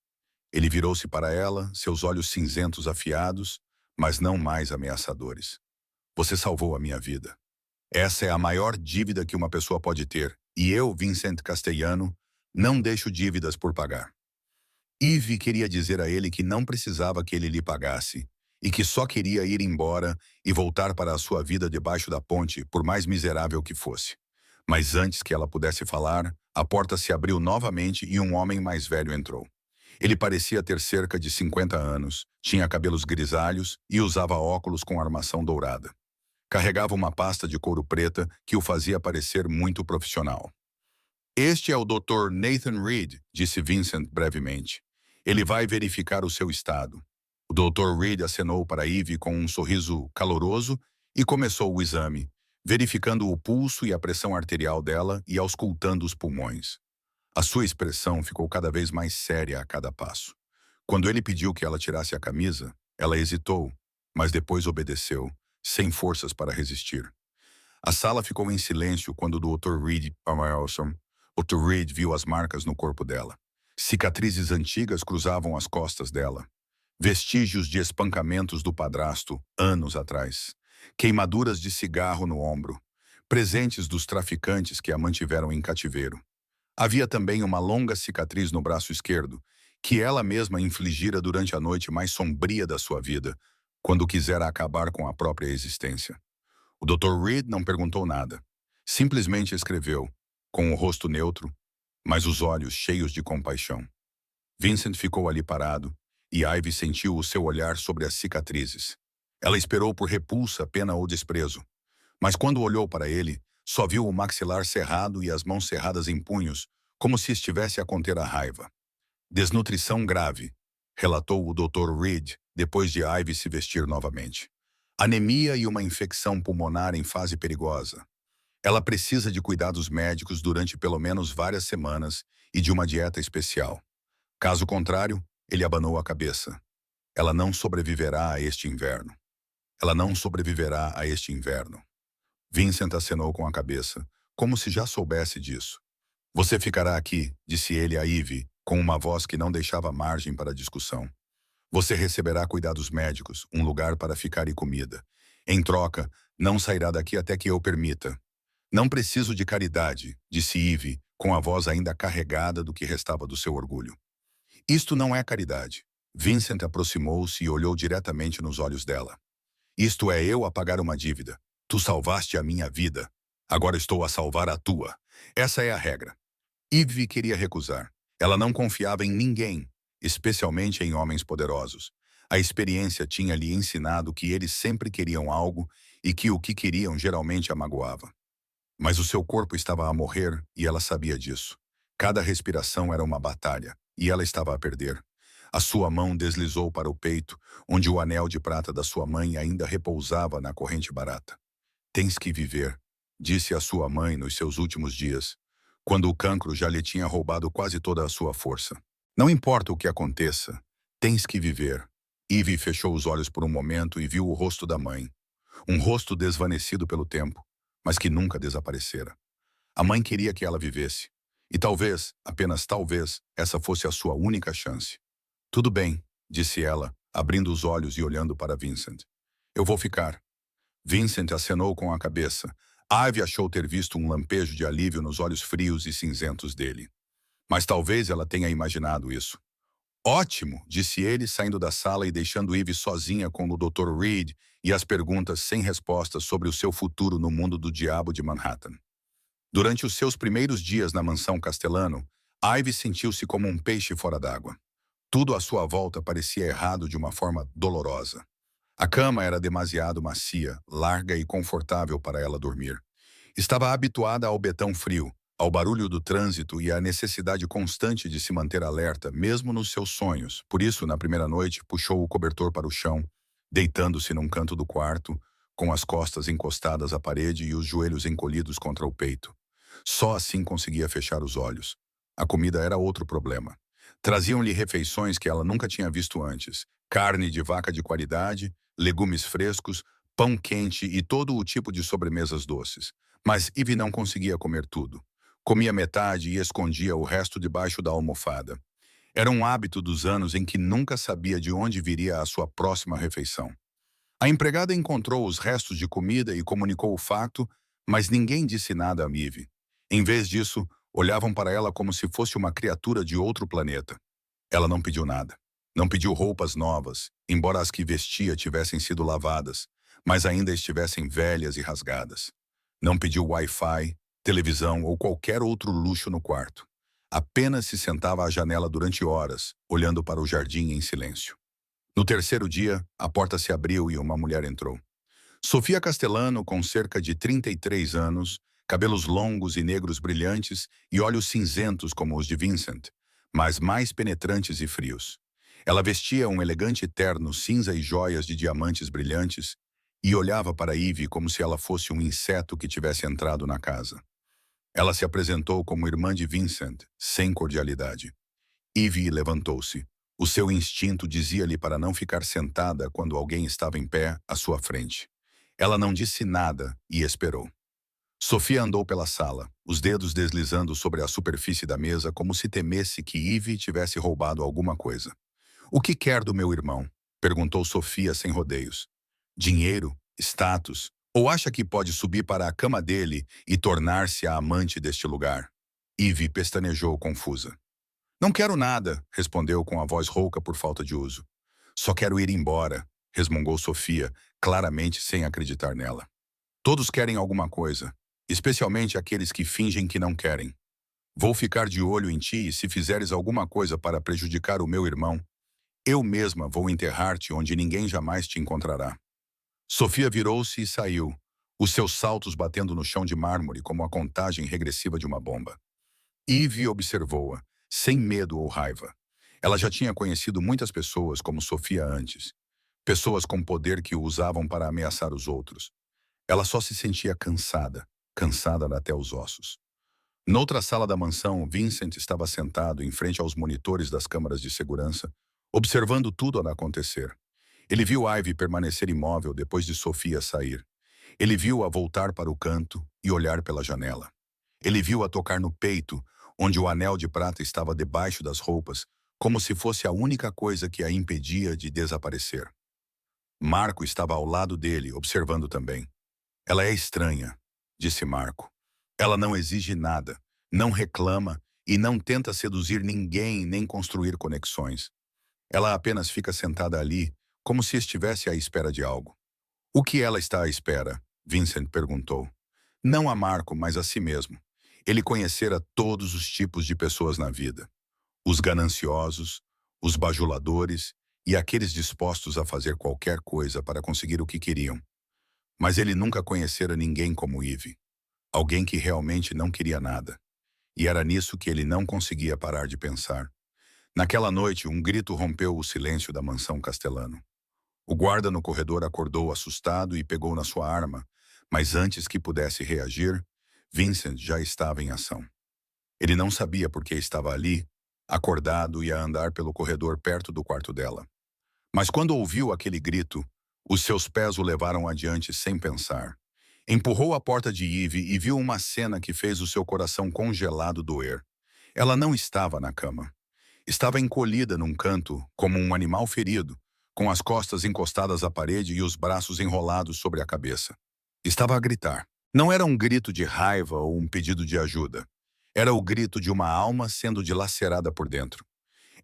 Ele virou-se para ela, seus olhos cinzentos afiados, mas não mais ameaçadores. "Você salvou a minha vida. Essa é a maior dívida que uma pessoa pode ter, e eu, Vincent Castellano, não deixo dívidas por pagar." Eve queria dizer a ele que não precisava que ele lhe pagasse, e que só queria ir embora e voltar para a sua vida debaixo da ponte, por mais miserável que fosse. Mas antes que ela pudesse falar, a porta se abriu novamente e um homem mais velho entrou. Ele parecia ter cerca de 50 anos, tinha cabelos grisalhos e usava óculos com armação dourada. Carregava uma pasta de couro preta que o fazia parecer muito profissional. Este é o Dr. Nathan Reed, disse Vincent brevemente. Ele vai verificar o seu estado. O Dr. Reed acenou para Eve com um sorriso caloroso e começou o exame, verificando o pulso e a pressão arterial dela e auscultando os pulmões. A sua expressão ficou cada vez mais séria a cada passo. Quando ele pediu que ela tirasse a camisa, ela hesitou, mas depois obedeceu, sem forças para resistir. A sala ficou em silêncio quando o Dr. Reed Palmerson, o Dr. Reed viu as marcas no corpo dela. Cicatrizes antigas cruzavam as costas dela. Vestígios de espancamentos do padrasto, anos atrás. Queimaduras de cigarro no ombro. Presentes dos traficantes que a mantiveram em cativeiro. Havia também uma longa cicatriz no braço esquerdo, que ela mesma infligira durante a noite mais sombria da sua vida, quando quisera acabar com a própria existência. O Dr. Reed não perguntou nada. Simplesmente escreveu, com o rosto neutro, mas os olhos cheios de compaixão. Vincent ficou ali parado, e Ivy sentiu o seu olhar sobre as cicatrizes. Ela esperou por repulsa, pena ou desprezo. Mas quando olhou para ele, só viu o maxilar cerrado e as mãos cerradas em punhos, como se estivesse a conter a raiva. Desnutrição grave, relatou o Dr. Reed, depois de Ivy se vestir novamente. Anemia e uma infecção pulmonar em fase perigosa. Ela precisa de cuidados médicos durante pelo menos várias semanas e de uma dieta especial. Caso contrário, ele abanou a cabeça. Ela não sobreviverá a este inverno. Ela não sobreviverá a este inverno. Vincent acenou com a cabeça, como se já soubesse disso. Você ficará aqui, disse ele a Ivy, com uma voz que não deixava margem para discussão. Você receberá cuidados médicos, um lugar para ficar e comida. Em troca, não sairá daqui até que eu permita. Não preciso de caridade, disse Ivy, com a voz ainda carregada do que restava do seu orgulho. Isto não é caridade. Vincent aproximou-se e olhou diretamente nos olhos dela. Isto é eu a pagar uma dívida. Tu salvaste a minha vida. Agora estou a salvar a tua. Essa é a regra. Ivy queria recusar. Ela não confiava em ninguém, especialmente em homens poderosos. A experiência tinha lhe ensinado que eles sempre queriam algo e que o que queriam geralmente a magoava. Mas o seu corpo estava a morrer e ela sabia disso. Cada respiração era uma batalha, e ela estava a perder. A sua mão deslizou para o peito, onde o anel de prata da sua mãe ainda repousava na corrente barata. Tens que viver, disse a sua mãe nos seus últimos dias, quando o cancro já lhe tinha roubado quase toda a sua força. Não importa o que aconteça, tens que viver. Ivy fechou os olhos por um momento e viu o rosto da mãe. Um rosto desvanecido pelo tempo, mas que nunca desaparecera. A mãe queria que ela vivesse. E talvez, apenas talvez, essa fosse a sua única chance. Tudo bem, disse ela, abrindo os olhos e olhando para Vincent. Eu vou ficar. Vincent acenou com a cabeça. Ivy achou ter visto um lampejo de alívio nos olhos frios e cinzentos dele. Mas talvez ela tenha imaginado isso. Ótimo, disse ele, saindo da sala e deixando Ivy sozinha com o Dr. Reed e as perguntas sem respostas sobre o seu futuro no mundo do diabo de Manhattan. Durante os seus primeiros dias na mansão Castellano, Ivy sentiu-se como um peixe fora d'água. Tudo à sua volta parecia errado de uma forma dolorosa. A cama era demasiado macia, larga e confortável para ela dormir. Estava habituada ao betão frio, ao barulho do trânsito e à necessidade constante de se manter alerta, mesmo nos seus sonhos. Por isso, na primeira noite, puxou o cobertor para o chão, deitando-se num canto do quarto, com as costas encostadas à parede e os joelhos encolhidos contra o peito. Só assim conseguia fechar os olhos. A comida era outro problema. Traziam-lhe refeições que ela nunca tinha visto antes. Carne de vaca de qualidade, legumes frescos, pão quente e todo o tipo de sobremesas doces. Mas Ivy não conseguia comer tudo. Comia metade e escondia o resto debaixo da almofada. Era um hábito dos anos em que nunca sabia de onde viria a sua próxima refeição. A empregada encontrou os restos de comida e comunicou o fato, mas ninguém disse nada a Ivy. Em vez disso, olhavam para ela como se fosse uma criatura de outro planeta. Ela não pediu nada. Não pediu roupas novas, embora as que vestia tivessem sido lavadas, mas ainda estivessem velhas e rasgadas. Não pediu Wi-Fi, televisão ou qualquer outro luxo no quarto. Apenas se sentava à janela durante horas, olhando para o jardim em silêncio. No terceiro dia, a porta se abriu e uma mulher entrou. Sofia Castellano, com cerca de 33 anos, cabelos longos e negros brilhantes e olhos cinzentos como os de Vincent, mas mais penetrantes e frios. Ela vestia um elegante terno cinza e joias de diamantes brilhantes e olhava para Eve como se ela fosse um inseto que tivesse entrado na casa. Ela se apresentou como irmã de Vincent, sem cordialidade. Eve levantou-se. O seu instinto dizia-lhe para não ficar sentada quando alguém estava em pé à sua frente. Ela não disse nada e esperou. Sofia andou pela sala, os dedos deslizando sobre a superfície da mesa como se temesse que Eve tivesse roubado alguma coisa. "O que quer do meu irmão?" perguntou Sofia sem rodeios. "Dinheiro? Status? Ou acha que pode subir para a cama dele e tornar-se a amante deste lugar?" Eve pestanejou confusa. "Não quero nada", respondeu com a voz rouca por falta de uso. "Só quero ir embora", resmungou Sofia, claramente sem acreditar nela. "Todos querem alguma coisa, especialmente aqueles que fingem que não querem. Vou ficar de olho em ti e se fizeres alguma coisa para prejudicar o meu irmão, eu mesma vou enterrar-te onde ninguém jamais te encontrará." Sofia virou-se e saiu, os seus saltos batendo no chão de mármore como a contagem regressiva de uma bomba. Eve observou-a, sem medo ou raiva. Ela já tinha conhecido muitas pessoas como Sofia antes. Pessoas com poder que o usavam para ameaçar os outros. Ela só se sentia cansada, cansada até os ossos. Noutra sala da mansão, Vincent estava sentado em frente aos monitores das câmaras de segurança, observando tudo a acontecer. Ele viu Ivy permanecer imóvel depois de Sofia sair. Ele viu-a voltar para o canto e olhar pela janela. Ele viu-a tocar no peito, onde o anel de prata estava debaixo das roupas, como se fosse a única coisa que a impedia de desaparecer. Marco estava ao lado dele, observando também. "Ela é estranha", disse Marco. "Ela não exige nada, não reclama e não tenta seduzir ninguém nem construir conexões. Ela apenas fica sentada ali, como se estivesse à espera de algo." "O que ela está à espera?" Vincent perguntou. Não a Marco, mas a si mesmo. Ele conhecera todos os tipos de pessoas na vida. Os gananciosos, os bajuladores e aqueles dispostos a fazer qualquer coisa para conseguir o que queriam. Mas ele nunca conhecera ninguém como Eve. Alguém que realmente não queria nada. E era nisso que ele não conseguia parar de pensar. Naquela noite, um grito rompeu o silêncio da mansão Castellano. O guarda no corredor acordou assustado e pegou na sua arma, mas antes que pudesse reagir, Vincent já estava em ação. Ele não sabia por que estava ali, acordado e a andar pelo corredor perto do quarto dela. Mas quando ouviu aquele grito, os seus pés o levaram adiante sem pensar. Empurrou a porta de Eve e viu uma cena que fez o seu coração congelado doer. Ela não estava na cama. Estava encolhida num canto, como um animal ferido, com as costas encostadas à parede e os braços enrolados sobre a cabeça. Estava a gritar. Não era um grito de raiva ou um pedido de ajuda. Era o grito de uma alma sendo dilacerada por dentro.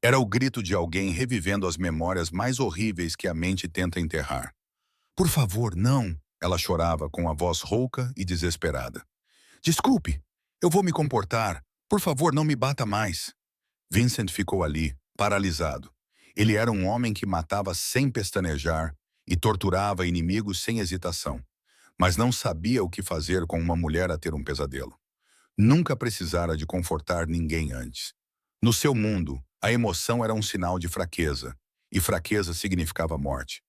Era o grito de alguém revivendo as memórias mais horríveis que a mente tenta enterrar. "Por favor, não!" Ela chorava com a voz rouca e desesperada. "Desculpe, eu vou me comportar. Por favor, não me bata mais." Vincent ficou ali, paralisado. Ele era um homem que matava sem pestanejar e torturava inimigos sem hesitação, mas não sabia o que fazer com uma mulher a ter um pesadelo. Nunca precisara de confortar ninguém antes. No seu mundo, a emoção era um sinal de fraqueza, e fraqueza significava morte.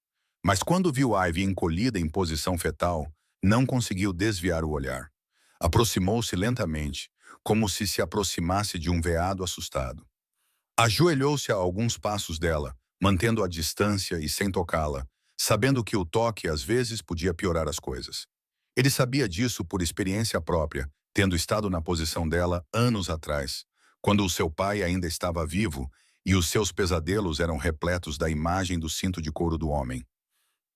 Mas quando viu Ivy encolhida em posição fetal, não conseguiu desviar o olhar. Aproximou-se lentamente, como se aproximasse de um veado assustado. Ajoelhou-se a alguns passos dela, mantendo a distância e sem tocá-la, sabendo que o toque às vezes podia piorar as coisas. Ele sabia disso por experiência própria, tendo estado na posição dela anos atrás, quando o seu pai ainda estava vivo e os seus pesadelos eram repletos da imagem do cinto de couro do homem.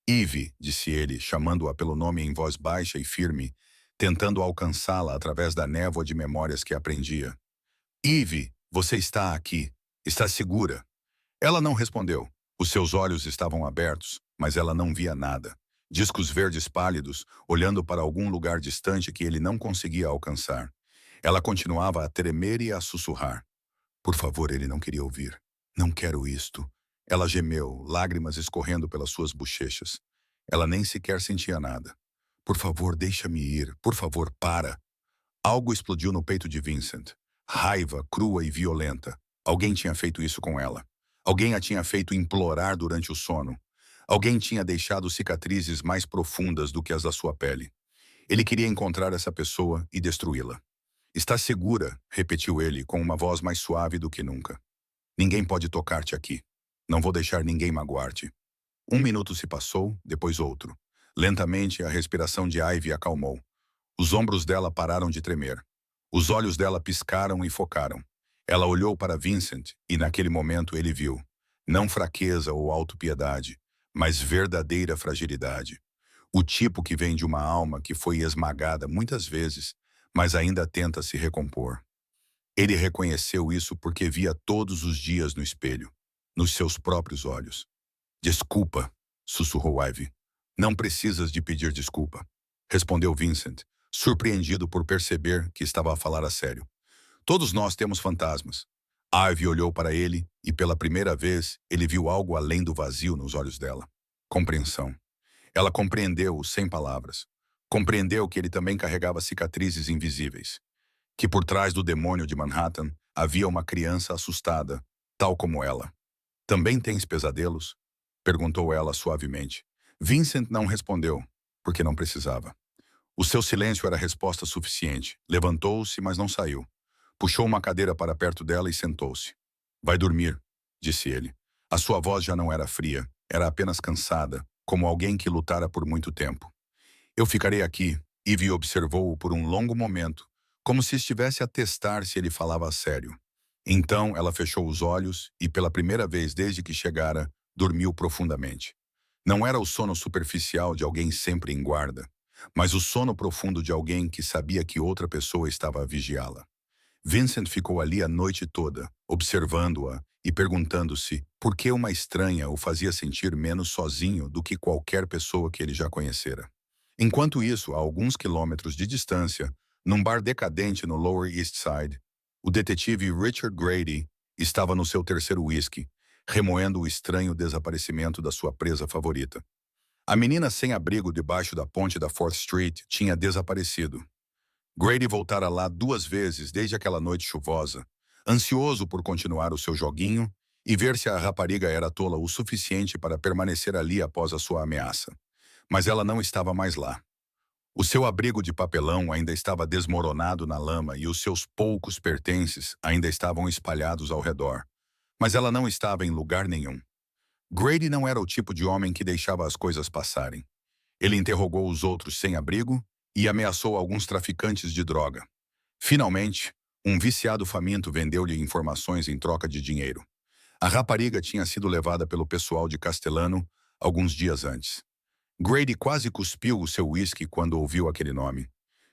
"Eve", disse ele, chamando-a pelo nome em voz baixa e firme, tentando alcançá-la através da névoa de memórias que aprendia. "Eve, você está aqui. Está segura?" Ela não respondeu. Os seus olhos estavam abertos, mas ela não via nada. Discos verdes pálidos, olhando para algum lugar distante que ele não conseguia alcançar. Ela continuava a tremer e a sussurrar. Por favor, ele não queria ouvir. "Não quero isto." Ela gemeu, lágrimas escorrendo pelas suas bochechas. Ela nem sequer sentia nada. "Por favor, deixa-me ir. Por favor, para." Algo explodiu no peito de Vincent. Raiva, crua e violenta. Alguém tinha feito isso com ela. Alguém a tinha feito implorar durante o sono. Alguém tinha deixado cicatrizes mais profundas do que as da sua pele. Ele queria encontrar essa pessoa e destruí-la. Está segura, repetiu ele com uma voz mais suave do que nunca. Ninguém pode tocar-te aqui. Não vou deixar ninguém magoar-te. 1 minuto se passou, depois outro. Lentamente, a respiração de Ivy acalmou. Os ombros dela pararam de tremer. Os olhos dela piscaram e focaram. Ela olhou para Vincent e naquele momento ele viu, não fraqueza ou autopiedade, mas verdadeira fragilidade. O tipo que vem de uma alma que foi esmagada muitas vezes, mas ainda tenta se recompor. Ele reconheceu isso porque via todos os dias no espelho, nos seus próprios olhos. Desculpa, sussurrou Ivy. Não precisas de pedir desculpa, respondeu Vincent, surpreendido por perceber que estava a falar a sério. Todos nós temos fantasmas. Ivy olhou para ele e pela primeira vez ele viu algo além do vazio nos olhos dela. Compreensão. Ela compreendeu-o sem palavras. Compreendeu que ele também carregava cicatrizes invisíveis. Que por trás do demônio de Manhattan havia uma criança assustada, tal como ela. Também tens pesadelos? Perguntou ela suavemente. Vincent não respondeu, porque não precisava. O seu silêncio era resposta suficiente. Levantou-se, mas não saiu. Puxou uma cadeira para perto dela e sentou-se. Vai dormir, disse ele. A sua voz já não era fria, era apenas cansada, como alguém que lutara por muito tempo. Eu ficarei aqui, Ivy observou-o por um longo momento, como se estivesse a testar se ele falava a sério. Então ela fechou os olhos e, pela primeira vez desde que chegara, dormiu profundamente. Não era o sono superficial de alguém sempre em guarda, mas o sono profundo de alguém que sabia que outra pessoa estava a vigiá-la. Vincent ficou ali a noite toda, observando-a e perguntando-se por que uma estranha o fazia sentir menos sozinho do que qualquer pessoa que ele já conhecera. Enquanto isso, a alguns quilômetros de distância, num bar decadente no Lower East Side, o detetive Richard Grady estava no seu terceiro whisky, remoendo o estranho desaparecimento da sua presa favorita. A menina sem abrigo debaixo da ponte da 4th Street tinha desaparecido. Grady voltara lá 2 vezes desde aquela noite chuvosa, ansioso por continuar o seu joguinho e ver se a rapariga era tola o suficiente para permanecer ali após a sua ameaça. Mas ela não estava mais lá. O seu abrigo de papelão ainda estava desmoronado na lama e os seus poucos pertences ainda estavam espalhados ao redor. Mas ela não estava em lugar nenhum. Grady não era o tipo de homem que deixava as coisas passarem. Ele interrogou os outros sem abrigo e ameaçou alguns traficantes de droga. Finalmente, um viciado faminto vendeu-lhe informações em troca de dinheiro. A rapariga tinha sido levada pelo pessoal de Castellano alguns dias antes. Grady quase cuspiu o seu whisky quando ouviu aquele nome.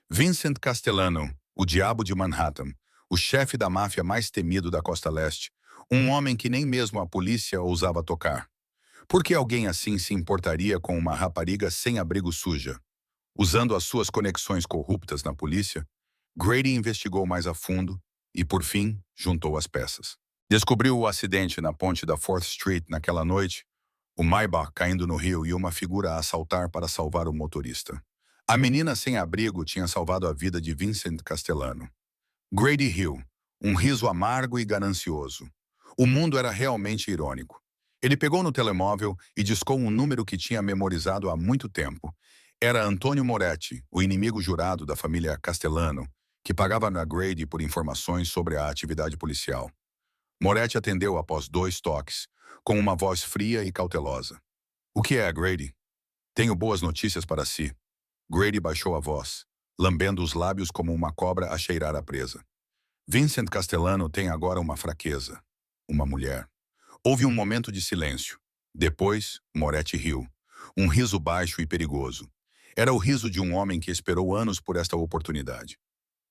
Vincent Castellano, o diabo de Manhattan, o chefe da máfia mais temido da Costa Leste, um homem que nem mesmo a polícia ousava tocar. Por que alguém assim se importaria com uma rapariga sem abrigo suja? Usando as suas conexões corruptas na polícia, Grady investigou mais a fundo e, por fim, juntou as peças. Descobriu o acidente na ponte da 4th Street naquela noite, o Maybach caindo no rio e uma figura a assaltar para salvar o motorista. A menina sem abrigo tinha salvado a vida de Vincent Castellano. Grady riu, um riso amargo e ganancioso. O mundo era realmente irônico. Ele pegou no telemóvel e discou um número que tinha memorizado há muito tempo. Era Antônio Moretti, o inimigo jurado da família Castellano, que pagava a Grady por informações sobre a atividade policial. Moretti atendeu após 2 toques, com uma voz fria e cautelosa. O que é, Grady? Tenho boas notícias para si. Grady baixou a voz, lambendo os lábios como uma cobra a cheirar a presa. Vincent Castellano tem agora uma fraqueza. Uma mulher. Houve um momento de silêncio. Depois, Moretti riu. Um riso baixo e perigoso. Era o riso de um homem que esperou anos por esta oportunidade.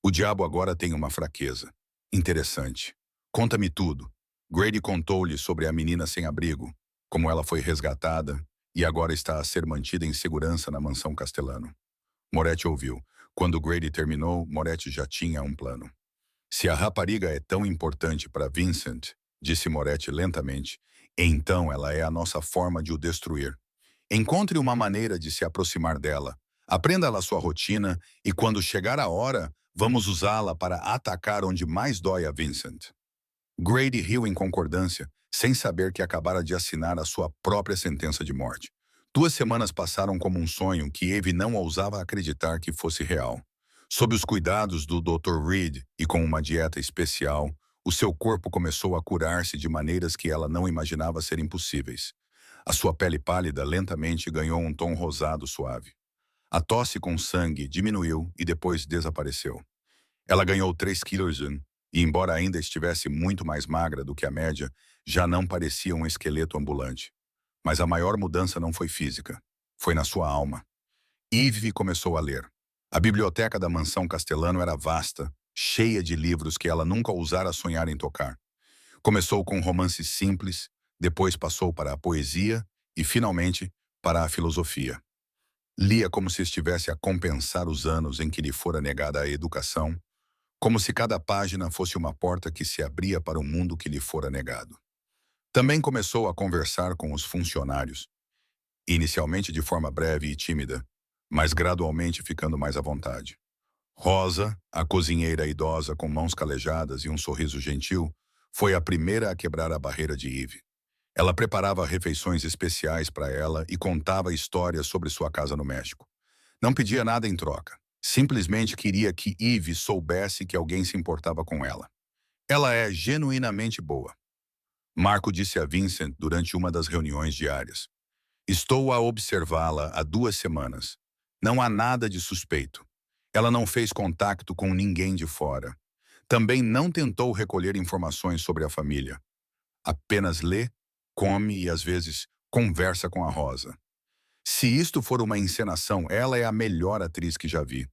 O diabo agora tem uma fraqueza. Interessante. Conta-me tudo. Grady contou-lhe sobre a menina sem abrigo, como ela foi resgatada e agora está a ser mantida em segurança na mansão Castellano. Moretti ouviu. Quando Grady terminou, Moretti já tinha um plano. Se a rapariga é tão importante para Vincent, disse Moretti lentamente, então ela é a nossa forma de o destruir. Encontre uma maneira de se aproximar dela, Aprenda a sua rotina e quando chegar a hora, vamos usá-la para atacar onde mais dói a Vincent. Grady riu em concordância, sem saber que acabara de assinar a sua própria sentença de morte. 2 semanas passaram como um sonho que Eve não ousava acreditar que fosse real. Sob os cuidados do Dr. Reed e com uma dieta especial, o seu corpo começou a curar-se de maneiras que ela não imaginava serem possíveis. A sua pele pálida lentamente ganhou um tom rosado suave. A tosse com sangue diminuiu e depois desapareceu. Ela ganhou 3 quilos e, embora ainda estivesse muito mais magra do que a média, já não parecia um esqueleto ambulante. Mas a maior mudança não foi física, foi na sua alma. Eve começou a ler. A biblioteca da mansão Castellano era vasta, cheia de livros que ela nunca ousara sonhar em tocar. Começou com romances simples, depois passou para a poesia e, finalmente, para a filosofia. Lia como se estivesse a compensar os anos em que lhe fora negada a educação, como se cada página fosse uma porta que se abria para um mundo que lhe fora negado. Também começou a conversar com os funcionários, inicialmente de forma breve e tímida, mas gradualmente ficando mais à vontade. Rosa, a cozinheira idosa com mãos calejadas e um sorriso gentil, foi a primeira a quebrar a barreira de Eve. Ela preparava refeições especiais para ela e contava histórias sobre sua casa no México. Não pedia nada em troca. Simplesmente queria que Eve soubesse que alguém se importava com ela. Ela é genuinamente boa. Marco disse a Vincent durante uma das reuniões diárias. Estou a observá-la há 2 semanas. Não há nada de suspeito. Ela não fez contato com ninguém de fora. Também não tentou recolher informações sobre a família. Apenas lê, come e, às vezes, conversa com a Rosa. Se isto for uma encenação, ela é a melhor atriz que já vi.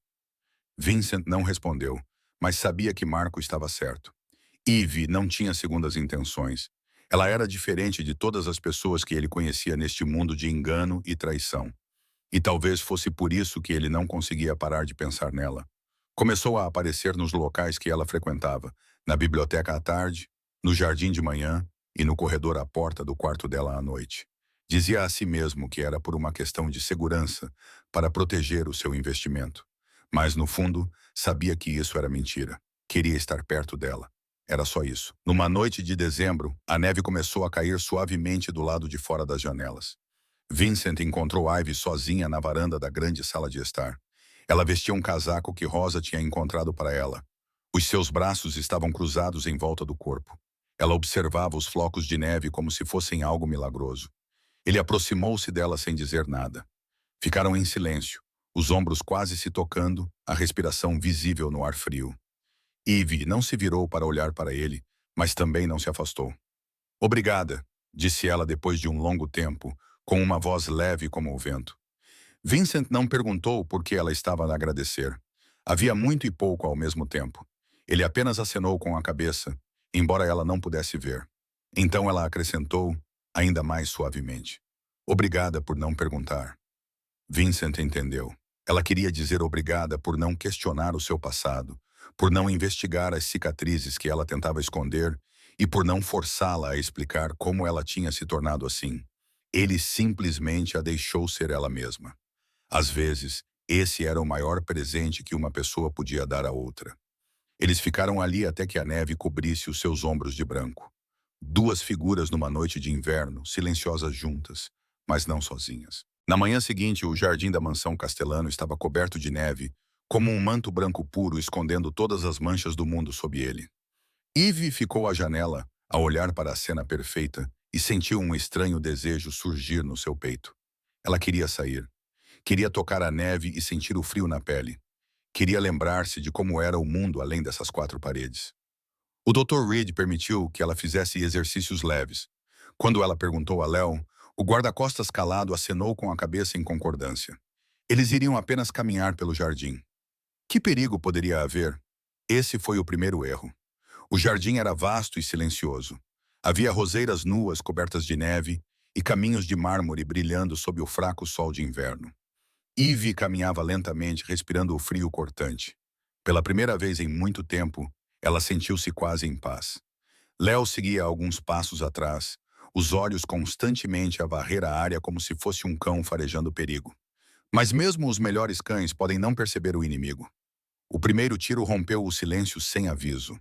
Vincent não respondeu, mas sabia que Marco estava certo. Eve não tinha segundas intenções. Ela era diferente de todas as pessoas que ele conhecia neste mundo de engano e traição. E talvez fosse por isso que ele não conseguia parar de pensar nela. Começou a aparecer nos locais que ela frequentava, na biblioteca à tarde, no jardim de manhã e no corredor à porta do quarto dela à noite. Dizia a si mesmo que era por uma questão de segurança, para proteger o seu investimento. Mas, no fundo, sabia que isso era mentira. Queria estar perto dela. Era só isso. Numa noite de dezembro, a neve começou a cair suavemente do lado de fora das janelas. Vincent encontrou Ivy sozinha na varanda da grande sala de estar. Ela vestia um casaco que Rosa tinha encontrado para ela. Os seus braços estavam cruzados em volta do corpo. Ela observava os flocos de neve como se fossem algo milagroso. Ele aproximou-se dela sem dizer nada. Ficaram em silêncio, os ombros quase se tocando, a respiração visível no ar frio. Eve não se virou para olhar para ele, mas também não se afastou. Obrigada, disse ela depois de um longo tempo, com uma voz leve como o vento. Vincent não perguntou por que ela estava a agradecer. Havia muito e pouco ao mesmo tempo. Ele apenas acenou com a cabeça, embora ela não pudesse ver. Então ela acrescentou, ainda mais suavemente. Obrigada por não perguntar. Vincent entendeu. Ela queria dizer obrigada por não questionar o seu passado, por não investigar as cicatrizes que ela tentava esconder e por não forçá-la a explicar como ela tinha se tornado assim. Ele simplesmente a deixou ser ela mesma. Às vezes, esse era o maior presente que uma pessoa podia dar a outra. Eles ficaram ali até que a neve cobrisse os seus ombros de branco. 2 figuras numa noite de inverno, silenciosas juntas, mas não sozinhas. Na manhã seguinte, o jardim da mansão Castellano estava coberto de neve, como um manto branco puro escondendo todas as manchas do mundo sob ele. Eve ficou à janela, a olhar para a cena perfeita, e sentiu um estranho desejo surgir no seu peito. Ela queria sair. Queria tocar a neve e sentir o frio na pele. Queria lembrar-se de como era o mundo além dessas 4 paredes. O Dr. Reed permitiu que ela fizesse exercícios leves. Quando ela perguntou a Léo, o guarda-costas calado acenou com a cabeça em concordância. Eles iriam apenas caminhar pelo jardim. Que perigo poderia haver? Esse foi o primeiro erro. O jardim era vasto e silencioso. Havia roseiras nuas cobertas de neve e caminhos de mármore brilhando sob o fraco sol de inverno. Eve caminhava lentamente, respirando o frio cortante. Pela primeira vez em muito tempo, ela sentiu-se quase em paz. Léo seguia alguns passos atrás, os olhos constantemente a varrer a área como se fosse um cão farejando perigo. Mas mesmo os melhores cães podem não perceber o inimigo. O primeiro tiro rompeu o silêncio sem aviso.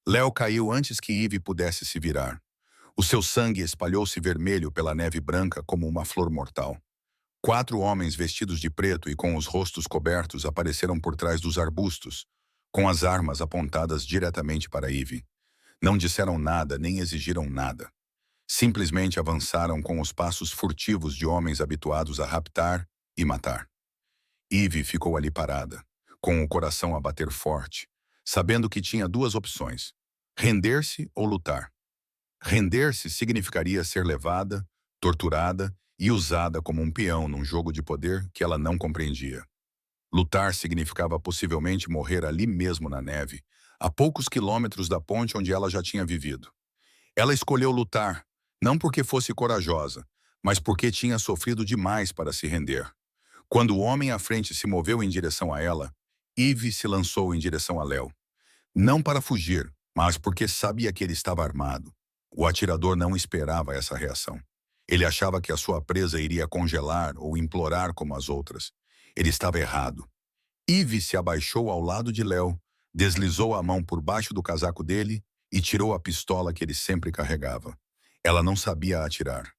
Léo caiu antes que Eve pudesse se virar. O seu sangue espalhou-se vermelho pela neve branca como uma flor mortal. 4 homens vestidos de preto e com os rostos cobertos apareceram por trás dos arbustos, com as armas apontadas diretamente para Eve. Não disseram nada nem exigiram nada. Simplesmente avançaram com os passos furtivos de homens habituados a raptar e matar. Eve ficou ali parada, com o coração a bater forte, sabendo que tinha 2 opções: render-se ou lutar. Render-se significaria ser levada, torturada e usada como um peão num jogo de poder que ela não compreendia. Lutar significava possivelmente morrer ali mesmo na neve, a poucos quilômetros da ponte onde ela já tinha vivido. Ela escolheu lutar, não porque fosse corajosa, mas porque tinha sofrido demais para se render. Quando o homem à frente se moveu em direção a ela, Eve se lançou em direção a Léo. Não para fugir, mas porque sabia que ele estava armado. O atirador não esperava essa reação. Ele achava que a sua presa iria congelar ou implorar como as outras. Ele estava errado. Eve se abaixou ao lado de Léo, deslizou a mão por baixo do casaco dele e tirou a pistola que ele sempre carregava. Ela não sabia atirar.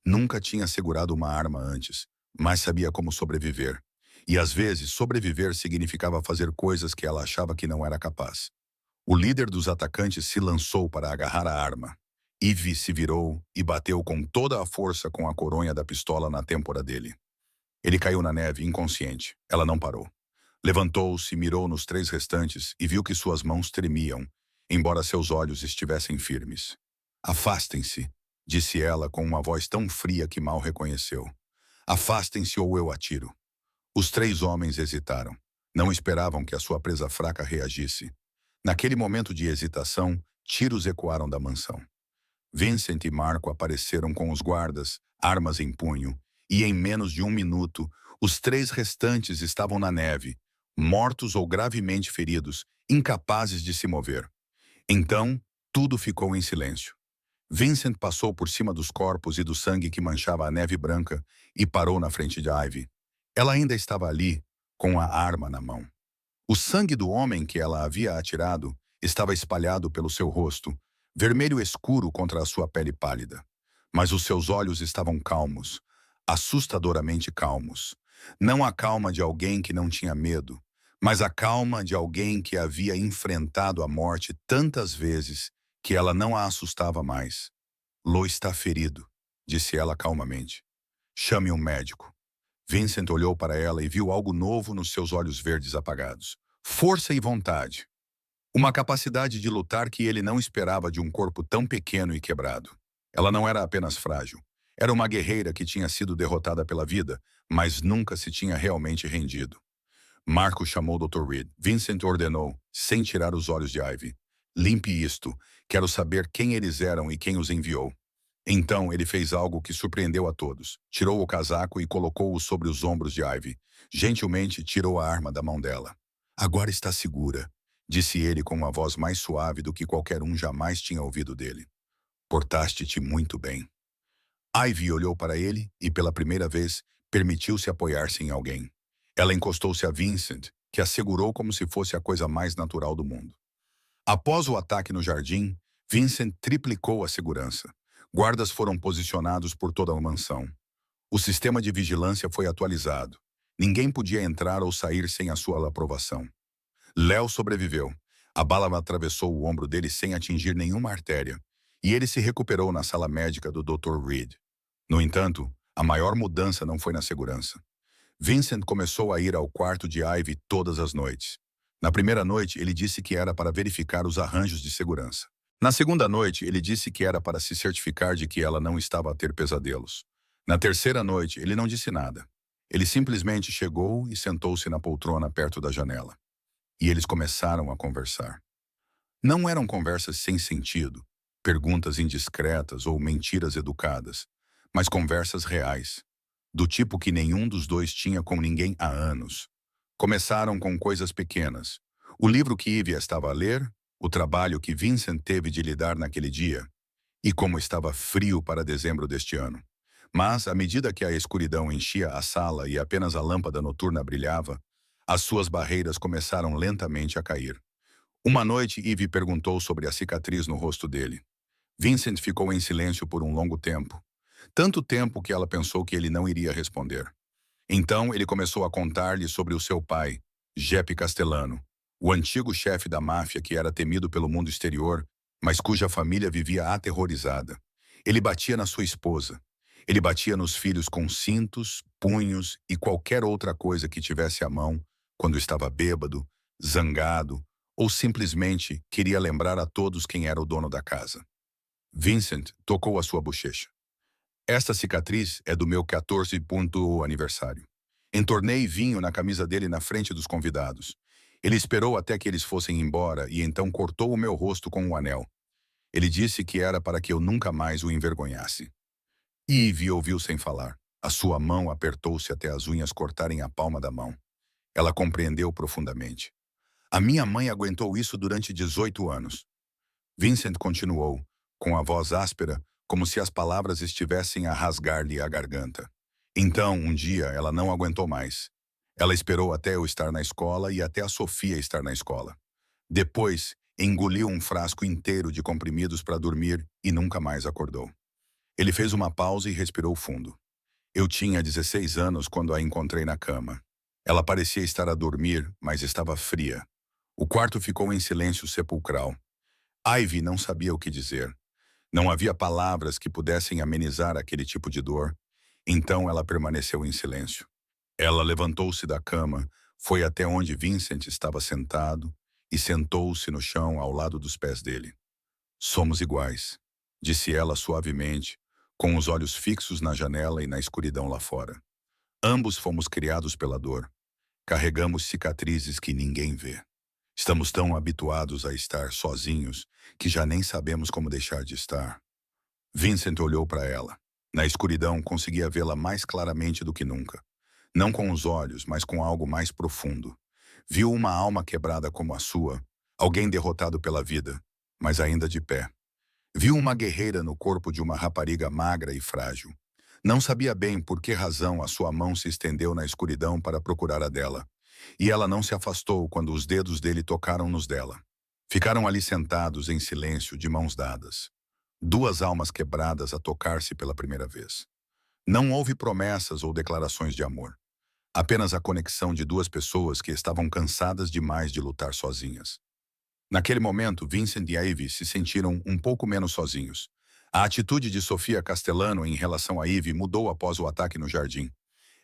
Nunca tinha segurado uma arma antes, mas sabia como sobreviver. E às vezes, sobreviver significava fazer coisas que ela achava que não era capaz. O líder dos atacantes se lançou para agarrar a arma. Eve se virou e bateu com toda a força com a coronha da pistola na têmpora dele. Ele caiu na neve, inconsciente. Ela não parou. Levantou-se, mirou nos 3 restantes e viu que suas mãos tremiam, embora seus olhos estivessem firmes. Afastem-se, disse ela com uma voz tão fria que mal reconheceu. Afastem-se ou eu atiro. Os 3 homens hesitaram. Não esperavam que a sua presa fraca reagisse. Naquele momento de hesitação, tiros ecoaram da mansão. Vincent e Marco apareceram com os guardas, armas em punho, e em menos de 1 minuto, os 3 restantes estavam na neve, mortos ou gravemente feridos, incapazes de se mover. Então, tudo ficou em silêncio. Vincent passou por cima dos corpos e do sangue que manchava a neve branca e parou na frente de Ivy. Ela ainda estava ali, com a arma na mão. O sangue do homem que ela havia atirado estava espalhado pelo seu rosto, vermelho escuro contra a sua pele pálida. Mas os seus olhos estavam calmos, assustadoramente calmos. Não a calma de alguém que não tinha medo, mas a calma de alguém que havia enfrentado a morte tantas vezes que ela não a assustava mais. Lo está ferido, disse ela calmamente. Chame um médico. Vincent olhou para ela e viu algo novo nos seus olhos verdes apagados. Força e vontade. Uma capacidade de lutar que ele não esperava de um corpo tão pequeno e quebrado. Ela não era apenas frágil. Era uma guerreira que tinha sido derrotada pela vida, mas nunca se tinha realmente rendido. Marco chamou o Dr. Reed. Vincent ordenou, sem tirar os olhos de Ivy. Limpe isto. Quero saber quem eles eram e quem os enviou. Então ele fez algo que surpreendeu a todos. Tirou o casaco e colocou-o sobre os ombros de Ivy. Gentilmente tirou a arma da mão dela. Agora está segura, disse ele com uma voz mais suave do que qualquer um jamais tinha ouvido dele. Portaste-te muito bem. Ivy olhou para ele e, pela primeira vez, permitiu-se apoiar-se em alguém. Ela encostou-se a Vincent, que a segurou como se fosse a coisa mais natural do mundo. Após o ataque no jardim, Vincent triplicou a segurança. Guardas foram posicionados por toda a mansão. O sistema de vigilância foi atualizado. Ninguém podia entrar ou sair sem a sua aprovação. Léo sobreviveu. A bala atravessou o ombro dele sem atingir nenhuma artéria, e ele se recuperou na sala médica do Dr. Reed. No entanto, a maior mudança não foi na segurança. Vincent começou a ir ao quarto de Ivy todas as noites. Na primeira noite, ele disse que era para verificar os arranjos de segurança. Na segunda noite, ele disse que era para se certificar de que ela não estava a ter pesadelos. Na terceira noite, ele não disse nada. Ele simplesmente chegou e sentou-se na poltrona perto da janela. E eles começaram a conversar. Não eram conversas sem sentido, perguntas indiscretas ou mentiras educadas, mas conversas reais, do tipo que nenhum dos dois tinha com ninguém há anos. Começaram com coisas pequenas. O livro que Ivy estava a ler, o trabalho que Vincent teve de lidar naquele dia, e como estava frio para dezembro deste ano. Mas, à medida que a escuridão enchia a sala e apenas a lâmpada noturna brilhava, as suas barreiras começaram lentamente a cair. Uma noite, Eve perguntou sobre a cicatriz no rosto dele. Vincent ficou em silêncio por um longo tempo. Tanto tempo que ela pensou que ele não iria responder. Então, ele começou a contar-lhe sobre o seu pai, Jeppe Castellano, o antigo chefe da máfia que era temido pelo mundo exterior, mas cuja família vivia aterrorizada. Ele batia na sua esposa. Ele batia nos filhos com cintos, punhos e qualquer outra coisa que tivesse à mão quando estava bêbado, zangado ou simplesmente queria lembrar a todos quem era o dono da casa. Vincent tocou a sua bochecha. Esta cicatriz é do meu 14º aniversário. Entornei vinho na camisa dele na frente dos convidados. Ele esperou até que eles fossem embora e então cortou o meu rosto com um anel. Ele disse que era para que eu nunca mais o envergonhasse. Eve ouviu sem falar. A sua mão apertou-se até as unhas cortarem a palma da mão. Ela compreendeu profundamente. A minha mãe aguentou isso durante 18 anos. Vincent continuou, com a voz áspera, como se as palavras estivessem a rasgar-lhe a garganta. Então, um dia, ela não aguentou mais. Ela esperou até eu estar na escola e até a Sofia estar na escola. Depois, engoliu um frasco inteiro de comprimidos para dormir e nunca mais acordou. Ele fez uma pausa e respirou fundo. Eu tinha 16 anos quando a encontrei na cama. Ela parecia estar a dormir, mas estava fria. O quarto ficou em silêncio sepulcral. Ivy não sabia o que dizer. Não havia palavras que pudessem amenizar aquele tipo de dor. Então ela permaneceu em silêncio. Ela levantou-se da cama, foi até onde Vincent estava sentado e sentou-se no chão ao lado dos pés dele. Somos iguais, disse ela suavemente, com os olhos fixos na janela e na escuridão lá fora. Ambos fomos criados pela dor. Carregamos cicatrizes que ninguém vê. Estamos tão habituados a estar sozinhos que já nem sabemos como deixar de estar. Vincent olhou para ela. Na escuridão, conseguia vê-la mais claramente do que nunca. Não com os olhos, mas com algo mais profundo. Viu uma alma quebrada como a sua, alguém derrotado pela vida, mas ainda de pé. Viu uma guerreira no corpo de uma rapariga magra e frágil. Não sabia bem por que razão a sua mão se estendeu na escuridão para procurar a dela. E ela não se afastou quando os dedos dele tocaram nos dela. Ficaram ali sentados em silêncio, de mãos dadas. Duas almas quebradas a tocar-se pela primeira vez. Não houve promessas ou declarações de amor. Apenas a conexão de duas pessoas que estavam cansadas demais de lutar sozinhas. Naquele momento, Vincent e Ivy se sentiram um pouco menos sozinhos. A atitude de Sofia Castellano em relação a Ivy mudou após o ataque no jardim.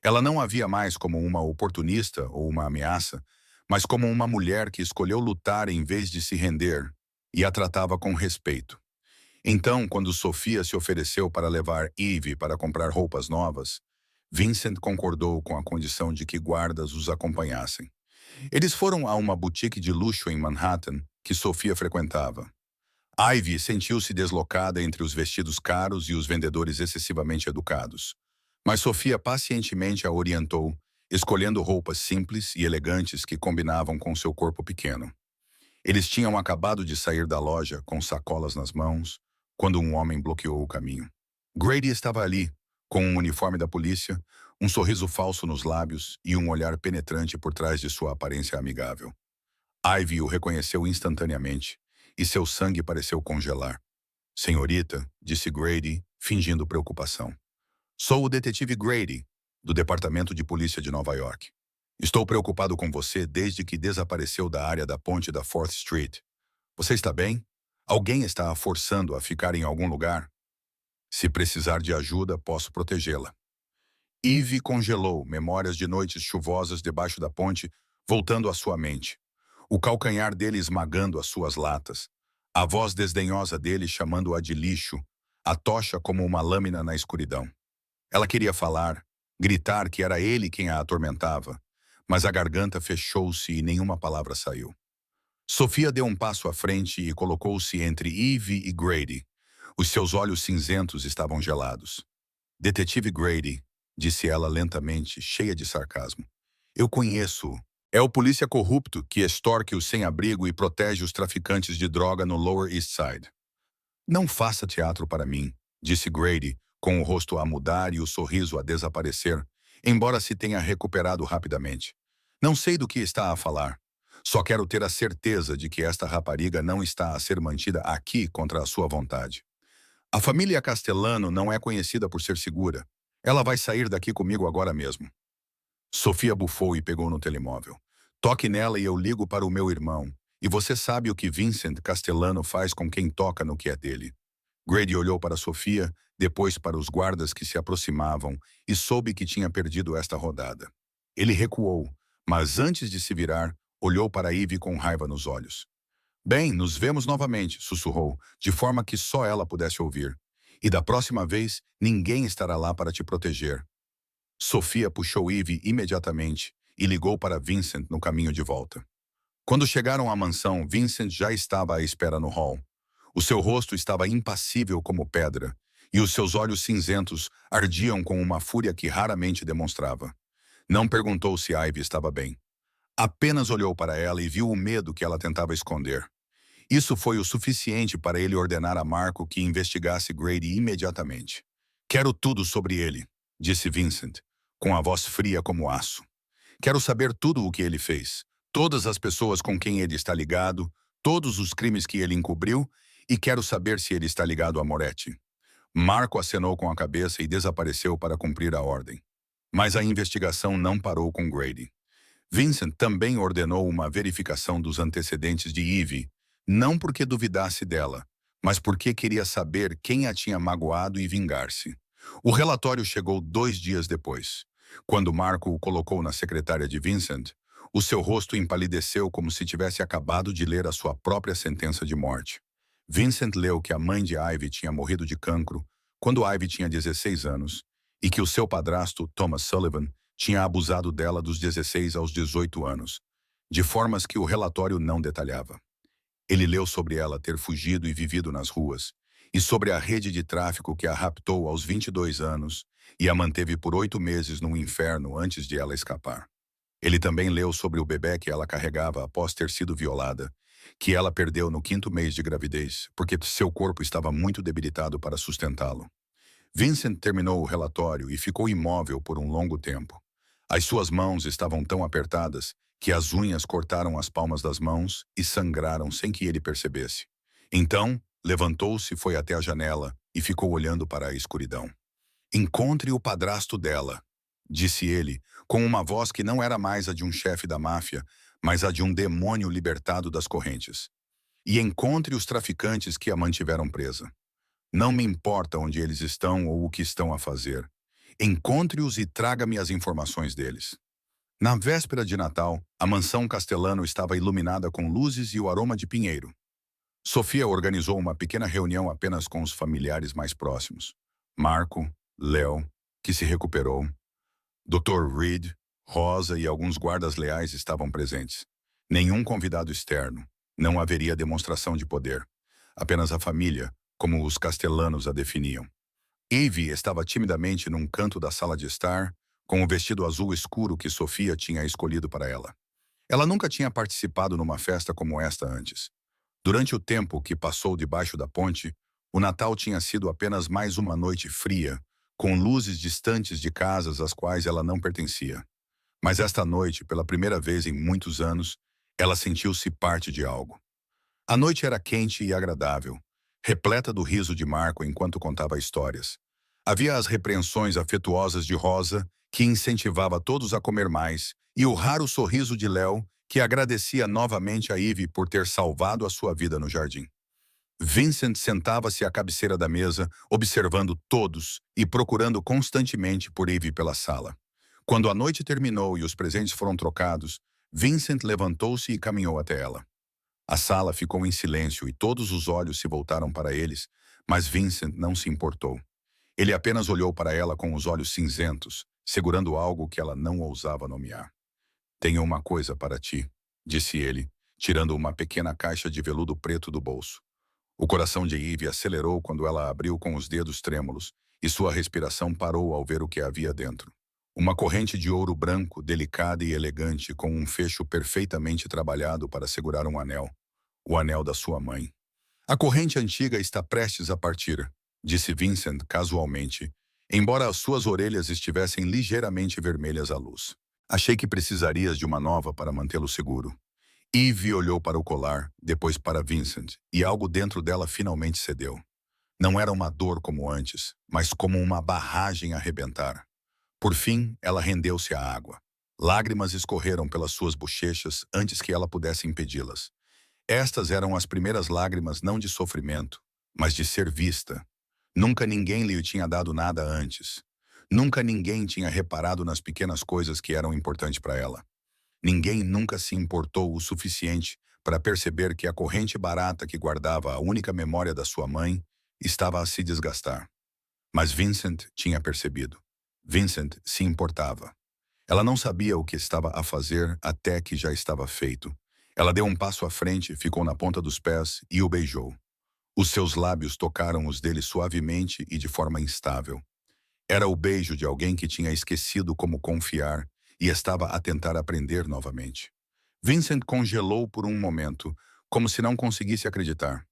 Ela não a via mais como uma oportunista ou uma ameaça, mas como uma mulher que escolheu lutar em vez de se render, e a tratava com respeito. Então, quando Sofia se ofereceu para levar Eve para comprar roupas novas, Vincent concordou com a condição de que guardas os acompanhassem. Eles foram a uma boutique de luxo em Manhattan que Sofia frequentava. Ivy sentiu-se deslocada entre os vestidos caros e os vendedores excessivamente educados. Mas Sofia pacientemente a orientou, escolhendo roupas simples e elegantes que combinavam com seu corpo pequeno. Eles tinham acabado de sair da loja, com sacolas nas mãos, quando um homem bloqueou o caminho. Grady estava ali, com um uniforme da polícia, um sorriso falso nos lábios e um olhar penetrante por trás de sua aparência amigável. Ivy o reconheceu instantaneamente, e seu sangue pareceu congelar. Senhorita, disse Grady, fingindo preocupação. Sou o detetive Grady, do Departamento de Polícia de Nova York. Estou preocupado com você desde que desapareceu da área da ponte da 4th Street. Você está bem? Alguém está a forçando a ficar em algum lugar? Se precisar de ajuda, posso protegê-la. Eve congelou memórias de noites chuvosas debaixo da ponte, voltando à sua mente. O calcanhar dele esmagando as suas latas. A voz desdenhosa dele chamando-a de lixo, a tocha como uma lâmina na escuridão. Ela queria falar, gritar que era ele quem a atormentava, mas a garganta fechou-se e nenhuma palavra saiu. Sofia deu um passo à frente e colocou-se entre Eve e Grady. Os seus olhos cinzentos estavam gelados. Detetive Grady, disse ela lentamente, cheia de sarcasmo. Eu conheço-o. É o polícia corrupto que extorque os sem-abrigo e protege os traficantes de droga no Lower East Side. Não faça teatro para mim, disse Grady, com o rosto a mudar e o sorriso a desaparecer, embora se tenha recuperado rapidamente. Não sei do que está a falar. Só quero ter a certeza de que esta rapariga não está a ser mantida aqui contra a sua vontade. A família Castellano não é conhecida por ser segura. Ela vai sair daqui comigo agora mesmo. Sofia bufou e pegou no telemóvel. Toque nela e eu ligo para o meu irmão. E você sabe o que Vincent Castellano faz com quem toca no que é dele. Grady olhou para Sofia, depois para os guardas que se aproximavam e soube que tinha perdido esta rodada. Ele recuou, mas antes de se virar, olhou para Ivy com raiva nos olhos. Bem, nos vemos novamente, sussurrou, de forma que só ela pudesse ouvir. E da próxima vez, ninguém estará lá para te proteger. Sofia puxou Ivy imediatamente e ligou para Vincent no caminho de volta. Quando chegaram à mansão, Vincent já estava à espera no hall. O seu rosto estava impassível como pedra, e os seus olhos cinzentos ardiam com uma fúria que raramente demonstrava. Não perguntou se Ivy estava bem. Apenas olhou para ela e viu o medo que ela tentava esconder. Isso foi o suficiente para ele ordenar a Marco que investigasse Grady imediatamente. Quero tudo sobre ele, disse Vincent, com a voz fria como aço. Quero saber tudo o que ele fez, todas as pessoas com quem ele está ligado, todos os crimes que ele encobriu, e quero saber se ele está ligado a Moretti. Marco acenou com a cabeça e desapareceu para cumprir a ordem. Mas a investigação não parou com Grady. Vincent também ordenou uma verificação dos antecedentes de Ivy, não porque duvidasse dela, mas porque queria saber quem a tinha magoado e vingar-se. O relatório chegou 2 dias depois. Quando Marco o colocou na secretária de Vincent, o seu rosto empalideceu como se tivesse acabado de ler a sua própria sentença de morte. Vincent leu que a mãe de Ivy tinha morrido de cancro quando Ivy tinha 16 anos e que o seu padrasto, Thomas Sullivan, tinha abusado dela dos 16 aos 18 anos, de formas que o relatório não detalhava. Ele leu sobre ela ter fugido e vivido nas ruas, e sobre a rede de tráfico que a raptou aos 22 anos e a manteve por 8 meses no inferno antes de ela escapar. Ele também leu sobre o bebê que ela carregava após ter sido violada, que ela perdeu no 5º mês de gravidez, porque seu corpo estava muito debilitado para sustentá-lo. Vincent terminou o relatório e ficou imóvel por um longo tempo. As suas mãos estavam tão apertadas que as unhas cortaram as palmas das mãos e sangraram sem que ele percebesse. Então, levantou-se, foi até a janela e ficou olhando para a escuridão. Encontre o padrasto dela, disse ele, com uma voz que não era mais a de um chefe da máfia, mas a de um demônio libertado das correntes. E encontre os traficantes que a mantiveram presa. Não me importa onde eles estão ou o que estão a fazer. Encontre-os e traga-me as informações deles. Na véspera de Natal, a mansão Castellano estava iluminada com luzes e o aroma de pinheiro. Sofia organizou uma pequena reunião apenas com os familiares mais próximos. Marco, Leo, que se recuperou, Dr. Reed, Rosa e alguns guardas leais estavam presentes. Nenhum convidado externo. Não haveria demonstração de poder. Apenas a família, como os Castellanos a definiam. Ivy estava timidamente num canto da sala de estar, com o vestido azul escuro que Sofia tinha escolhido para ela. Ela nunca tinha participado numa festa como esta antes. Durante o tempo que passou debaixo da ponte, o Natal tinha sido apenas mais uma noite fria, com luzes distantes de casas às quais ela não pertencia. Mas esta noite, pela primeira vez em muitos anos, ela sentiu-se parte de algo. A noite era quente e agradável, repleta do riso de Marco enquanto contava histórias. Havia as repreensões afetuosas de Rosa, que incentivava todos a comer mais, e o raro sorriso de Léo, que agradecia novamente a Ivy por ter salvado a sua vida no jardim. Vincent sentava-se à cabeceira da mesa, observando todos e procurando constantemente por Ivy pela sala. Quando a noite terminou e os presentes foram trocados, Vincent levantou-se e caminhou até ela. A sala ficou em silêncio e todos os olhos se voltaram para eles, mas Vincent não se importou. Ele apenas olhou para ela com os olhos cinzentos, segurando algo que ela não ousava nomear. "Tenho uma coisa para ti", disse ele, tirando uma pequena caixa de veludo preto do bolso. O coração de Ivy acelerou quando ela abriu com os dedos trêmulos, e sua respiração parou ao ver o que havia dentro. Uma corrente de ouro branco, delicada e elegante, com um fecho perfeitamente trabalhado para segurar um anel. O anel da sua mãe. "A corrente antiga está prestes a partir", disse Vincent casualmente, embora as suas orelhas estivessem ligeiramente vermelhas à luz. Achei que precisarias de uma nova para mantê-lo seguro. Eve olhou para o colar, depois para Vincent, e algo dentro dela finalmente cedeu. Não era uma dor como antes, mas como uma barragem a arrebentar. Por fim, ela rendeu-se à água. Lágrimas escorreram pelas suas bochechas antes que ela pudesse impedi-las. Estas eram as primeiras lágrimas não de sofrimento, mas de ser vista. Nunca ninguém lhe tinha dado nada antes. Nunca ninguém tinha reparado nas pequenas coisas que eram importantes para ela. Ninguém nunca se importou o suficiente para perceber que a corrente barata que guardava a única memória da sua mãe estava a se desgastar. Mas Vincent tinha percebido. Vincent se importava. Ela não sabia o que estava a fazer até que já estava feito. Ela deu um passo à frente, ficou na ponta dos pés e o beijou. Os seus lábios tocaram os dele suavemente e de forma instável. Era o beijo de alguém que tinha esquecido como confiar e estava a tentar aprender novamente. Vincent congelou por um momento, como se não conseguisse acreditar.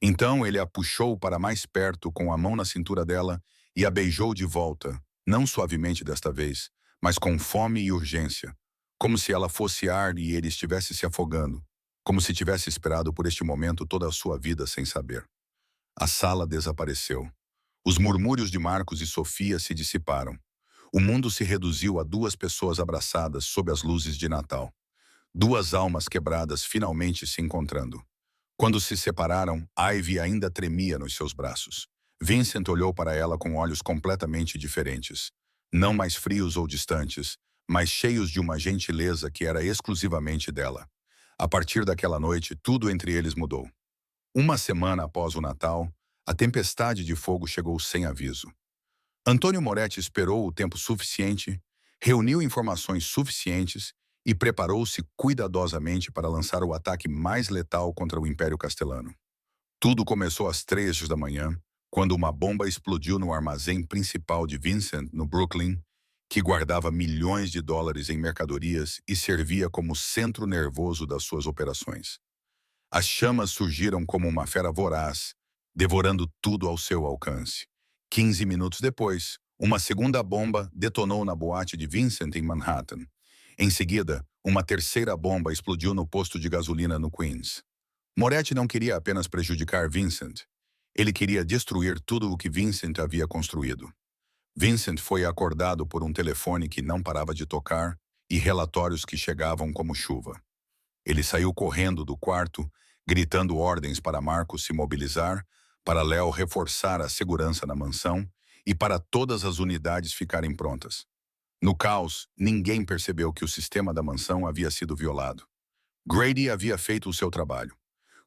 Então ele a puxou para mais perto com a mão na cintura dela e a beijou de volta, não suavemente desta vez, mas com fome e urgência, como se ela fosse ar e ele estivesse se afogando, como se tivesse esperado por este momento toda a sua vida sem saber. A sala desapareceu. Os murmúrios de Marcos e Sofia se dissiparam. O mundo se reduziu a duas pessoas abraçadas sob as luzes de Natal. Duas almas quebradas finalmente se encontrando. Quando se separaram, Ivy ainda tremia nos seus braços. Vincent olhou para ela com olhos completamente diferentes. Não mais frios ou distantes, mas cheios de uma gentileza que era exclusivamente dela. A partir daquela noite, tudo entre eles mudou. Uma semana após o Natal, a tempestade de fogo chegou sem aviso. Antônio Moretti esperou o tempo suficiente, reuniu informações suficientes e preparou-se cuidadosamente para lançar o ataque mais letal contra o Império Castelano. Tudo começou às 3 da manhã, quando uma bomba explodiu no armazém principal de Vincent, no Brooklyn, que guardava milhões de dólares em mercadorias e servia como centro nervoso das suas operações. As chamas surgiram como uma fera voraz, devorando tudo ao seu alcance. 15 minutos depois, uma segunda bomba detonou na boate de Vincent em Manhattan. Em seguida, uma terceira bomba explodiu no posto de gasolina no Queens. Moretti não queria apenas prejudicar Vincent. Ele queria destruir tudo o que Vincent havia construído. Vincent foi acordado por um telefone que não parava de tocar e relatórios que chegavam como chuva. Ele saiu correndo do quarto, gritando ordens para Marcos se mobilizar, para Léo reforçar a segurança na mansão e para todas as unidades ficarem prontas. No caos, ninguém percebeu que o sistema da mansão havia sido violado. Grady havia feito o seu trabalho.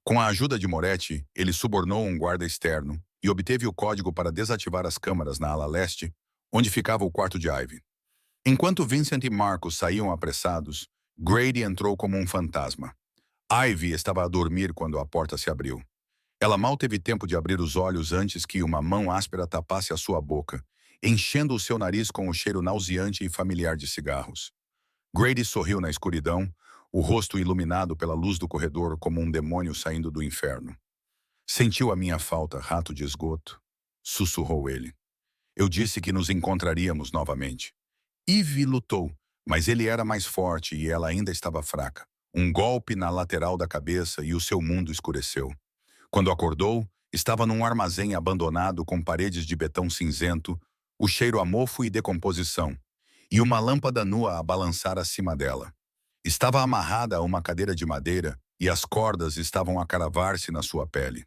Com a ajuda de Moretti, ele subornou um guarda externo e obteve o código para desativar as câmaras na ala leste, onde ficava o quarto de Ivy. Enquanto Vincent e Marcos saíam apressados, Grady entrou como um fantasma. Ivy estava a dormir quando a porta se abriu. Ela mal teve tempo de abrir os olhos antes que uma mão áspera tapasse a sua boca, enchendo o seu nariz com o cheiro nauseante e familiar de cigarros. Grady sorriu na escuridão, o rosto iluminado pela luz do corredor como um demônio saindo do inferno. Sentiu a minha falta, rato de esgoto? Sussurrou ele. Eu disse que nos encontraríamos novamente. Eve lutou, mas ele era mais forte e ela ainda estava fraca. Um golpe na lateral da cabeça e o seu mundo escureceu. Quando acordou, estava num armazém abandonado com paredes de betão cinzento, o cheiro a mofo e decomposição, e uma lâmpada nua a balançar acima dela. Estava amarrada a uma cadeira de madeira e as cordas estavam a cravar-se na sua pele.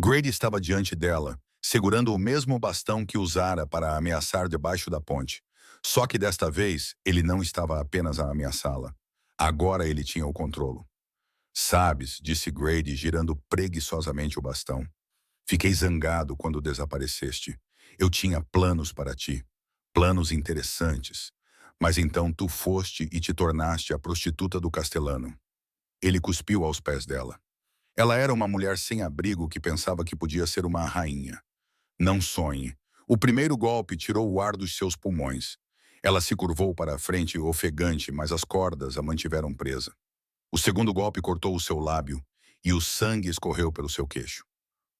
Grady estava diante dela, segurando o mesmo bastão que usara para a ameaçar debaixo da ponte. Só que desta vez, ele não estava apenas a ameaçá-la. Agora ele tinha o controle. Sabes, disse Grady, girando preguiçosamente o bastão. Fiquei zangado quando desapareceste. Eu tinha planos para ti. Planos interessantes. Mas então tu foste e te tornaste a prostituta do Castelano. Ele cuspiu aos pés dela. Ela era uma mulher sem abrigo que pensava que podia ser uma rainha. Não sonhe. O primeiro golpe tirou o ar dos seus pulmões. Ela se curvou para a frente ofegante, mas as cordas a mantiveram presa. O segundo golpe cortou o seu lábio e o sangue escorreu pelo seu queixo.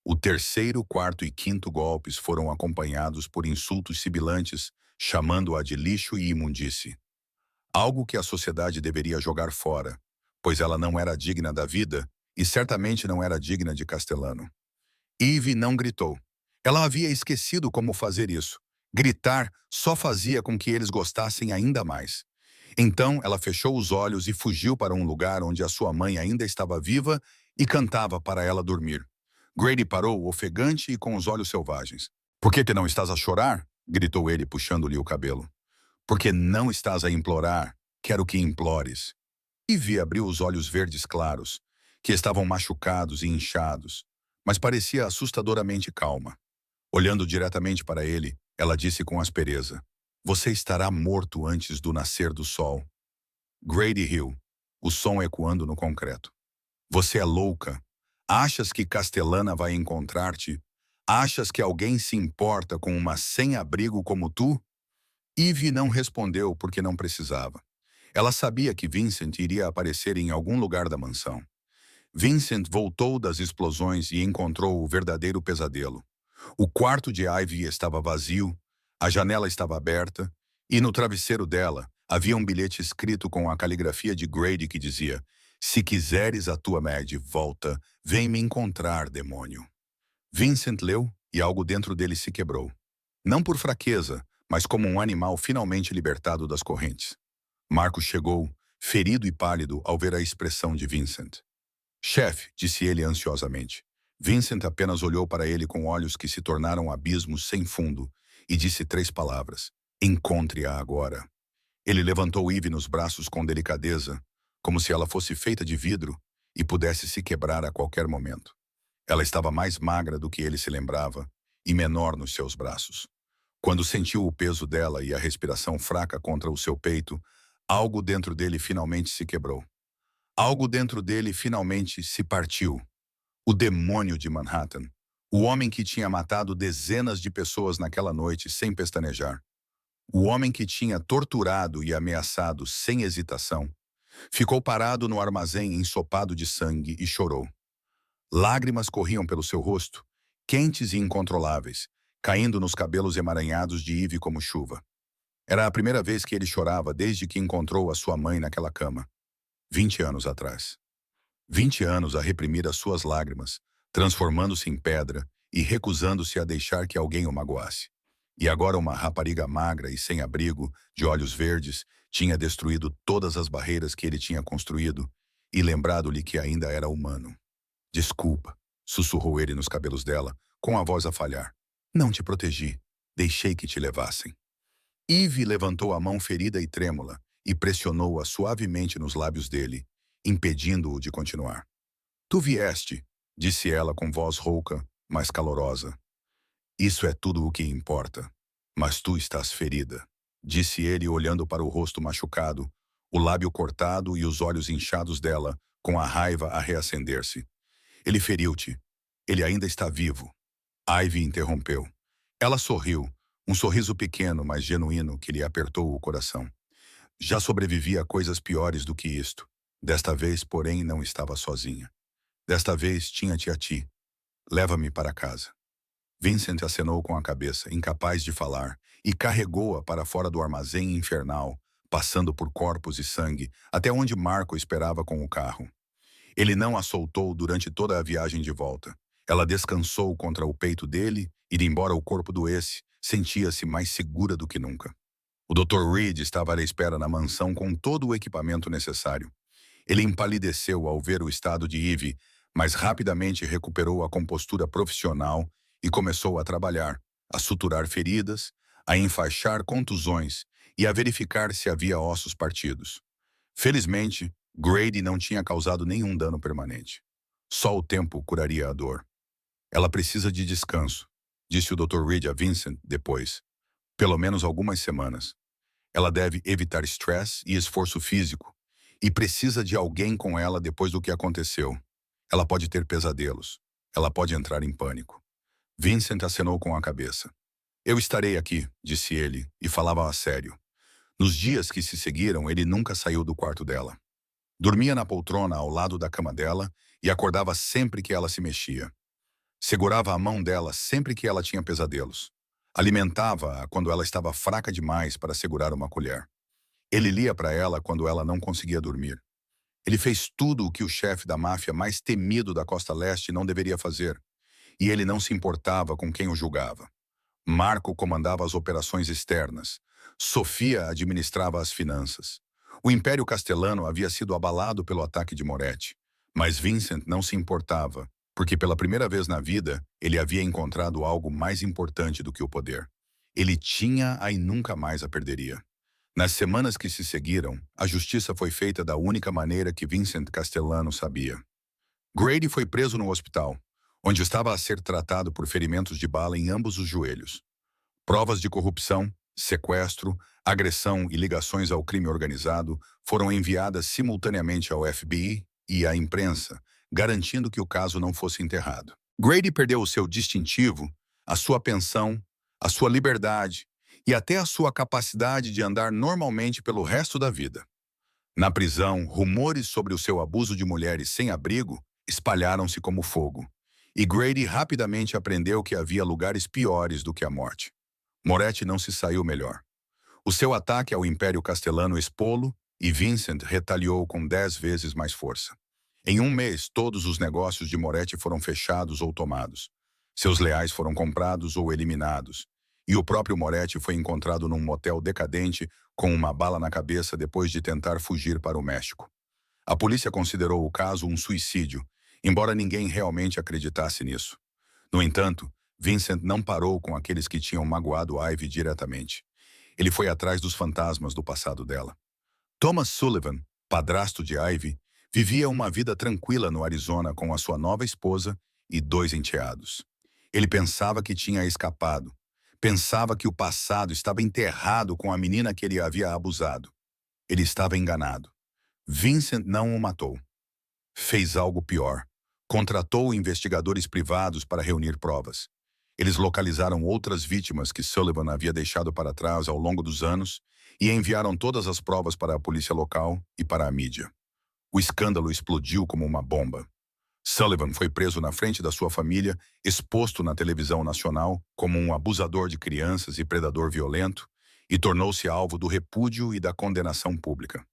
O terceiro, quarto e quinto golpes foram acompanhados por insultos sibilantes, chamando-a de lixo e imundície. Algo que a sociedade deveria jogar fora, pois ela não era digna da vida e certamente não era digna de Castellano. Eve não gritou. Ela havia esquecido como fazer isso. Gritar só fazia com que eles gostassem ainda mais. Então ela fechou os olhos e fugiu para um lugar onde a sua mãe ainda estava viva e cantava para ela dormir. Grady parou, ofegante e com os olhos selvagens. "Por que não estás a chorar?" gritou ele, puxando-lhe o cabelo. "Porque não estás a implorar, quero que implores." Ivy abriu os olhos verdes claros, que estavam machucados e inchados, mas parecia assustadoramente calma. Olhando diretamente para ele, ela disse com aspereza: "Você estará morto antes do nascer do sol." Grady riu, o som ecoando no concreto. "Você é louca. Achas que Castellana vai encontrar-te? Achas que alguém se importa com uma sem-abrigo como tu?" Eve não respondeu porque não precisava. Ela sabia que Vincent iria aparecer em algum lugar da mansão. Vincent voltou das explosões e encontrou o verdadeiro pesadelo. O quarto de Ivy estava vazio, a janela estava aberta, e no travesseiro dela havia um bilhete escrito com a caligrafia de Grady que dizia: "Se quiseres a tua Mad volta, vem me encontrar, demônio." Vincent leu e algo dentro dele se quebrou. Não por fraqueza, mas como um animal finalmente libertado das correntes. Marcos chegou, ferido e pálido, ao ver a expressão de Vincent. "Chefe", disse ele ansiosamente. Vincent apenas olhou para ele com olhos que se tornaram abismos sem fundo e disse 3 palavras: "Encontre-a agora." Ele levantou Eve nos braços com delicadeza, como se ela fosse feita de vidro e pudesse se quebrar a qualquer momento. Ela estava mais magra do que ele se lembrava e menor nos seus braços. Quando sentiu o peso dela e a respiração fraca contra o seu peito, algo dentro dele finalmente se quebrou. Algo dentro dele finalmente se partiu. O demônio de Manhattan. O homem que tinha matado dezenas de pessoas naquela noite sem pestanejar. O homem que tinha torturado e ameaçado sem hesitação. Ficou parado no armazém ensopado de sangue e chorou. Lágrimas corriam pelo seu rosto, quentes e incontroláveis, caindo nos cabelos emaranhados de Eve como chuva. Era a primeira vez que ele chorava desde que encontrou a sua mãe naquela cama, 20 anos atrás. 20 anos a reprimir as suas lágrimas, transformando-se em pedra e recusando-se a deixar que alguém o magoasse. E agora uma rapariga magra e sem abrigo, de olhos verdes, tinha destruído todas as barreiras que ele tinha construído e lembrado-lhe que ainda era humano. "Desculpa", sussurrou ele nos cabelos dela, com a voz a falhar. "Não te protegi. Deixei que te levassem." Eve levantou a mão ferida e trêmula e pressionou-a suavemente nos lábios dele, impedindo-o de continuar. "Tu vieste", disse ela com voz rouca, mas calorosa. "Isso é tudo o que importa. Mas tu estás ferida", disse ele olhando para o rosto machucado, o lábio cortado e os olhos inchados dela, com a raiva a reacender-se. "Ele feriu-te. Ele ainda está vivo." Ivy interrompeu. Ela sorriu, um sorriso pequeno, mas genuíno, que lhe apertou o coração. Já sobrevivi a coisas piores do que isto. Desta vez, porém, não estava sozinha. Desta vez, tinha-te a ti. Leva-me para casa. Vincent acenou com a cabeça, incapaz de falar, e carregou-a para fora do armazém infernal, passando por corpos e sangue, até onde Marco esperava com o carro. Ele não a soltou durante toda a viagem de volta. Ela descansou contra o peito dele e, embora o corpo doesse, sentia-se mais segura do que nunca. O Dr. Reed estava à espera na mansão com todo o equipamento necessário. Ele empalideceu ao ver o estado de Eve, mas rapidamente recuperou a compostura profissional e começou a trabalhar, a suturar feridas, a enfaixar contusões e a verificar se havia ossos partidos. Felizmente, Grady não tinha causado nenhum dano permanente. Só o tempo curaria a dor. "Ela precisa de descanso", disse o Dr. Reed a Vincent depois. "Pelo menos algumas semanas. Ela deve evitar estresse e esforço físico, e precisa de alguém com ela depois do que aconteceu. Ela pode ter pesadelos. Ela pode entrar em pânico." Vincent acenou com a cabeça. "Eu estarei aqui", disse ele, e falava a sério. Nos dias que se seguiram, ele nunca saiu do quarto dela. Dormia na poltrona ao lado da cama dela e acordava sempre que ela se mexia. Segurava a mão dela sempre que ela tinha pesadelos. Alimentava-a quando ela estava fraca demais para segurar uma colher. Ele lia para ela quando ela não conseguia dormir. Ele fez tudo o que o chefe da máfia mais temido da Costa Leste não deveria fazer, e ele não se importava com quem o julgava. Marco comandava as operações externas. Sofia administrava as finanças. O Império Castelano havia sido abalado pelo ataque de Moretti, mas Vincent não se importava, porque pela primeira vez na vida ele havia encontrado algo mais importante do que o poder. Ele tinha-a e nunca mais a perderia. Nas semanas que se seguiram, a justiça foi feita da única maneira que Vincent Castellano sabia. Grady foi preso no hospital, onde estava a ser tratado por ferimentos de bala em ambos os joelhos. Provas de corrupção, sequestro, agressão e ligações ao crime organizado foram enviadas simultaneamente ao FBI e à imprensa, garantindo que o caso não fosse enterrado. Grady perdeu o seu distintivo, a sua pensão, a sua liberdade e até a sua capacidade de andar normalmente pelo resto da vida. Na prisão, rumores sobre o seu abuso de mulheres sem abrigo espalharam-se como fogo, e Grady rapidamente aprendeu que havia lugares piores do que a morte. Moretti não se saiu melhor. O seu ataque ao Império Castelano expô-lo e Vincent retaliou com 10 vezes mais força. Em um mês, todos os negócios de Moretti foram fechados ou tomados. Seus leais foram comprados ou eliminados. E o próprio Moretti foi encontrado num motel decadente com uma bala na cabeça depois de tentar fugir para o México. A polícia considerou o caso um suicídio, embora ninguém realmente acreditasse nisso. No entanto, Vincent não parou com aqueles que tinham magoado Ivy diretamente. Ele foi atrás dos fantasmas do passado dela. Thomas Sullivan, padrasto de Ivy, vivia uma vida tranquila no Arizona com a sua nova esposa e 2 enteados. Ele pensava que tinha escapado. Pensava que o passado estava enterrado com a menina que ele havia abusado. Ele estava enganado. Vincent não o matou. Fez algo pior. Contratou investigadores privados para reunir provas. Eles localizaram outras vítimas que Sullivan havia deixado para trás ao longo dos anos e enviaram todas as provas para a polícia local e para a mídia. O escândalo explodiu como uma bomba. Sullivan foi preso na frente da sua família, exposto na televisão nacional como um abusador de crianças e predador violento, e tornou-se alvo do repúdio e da condenação pública.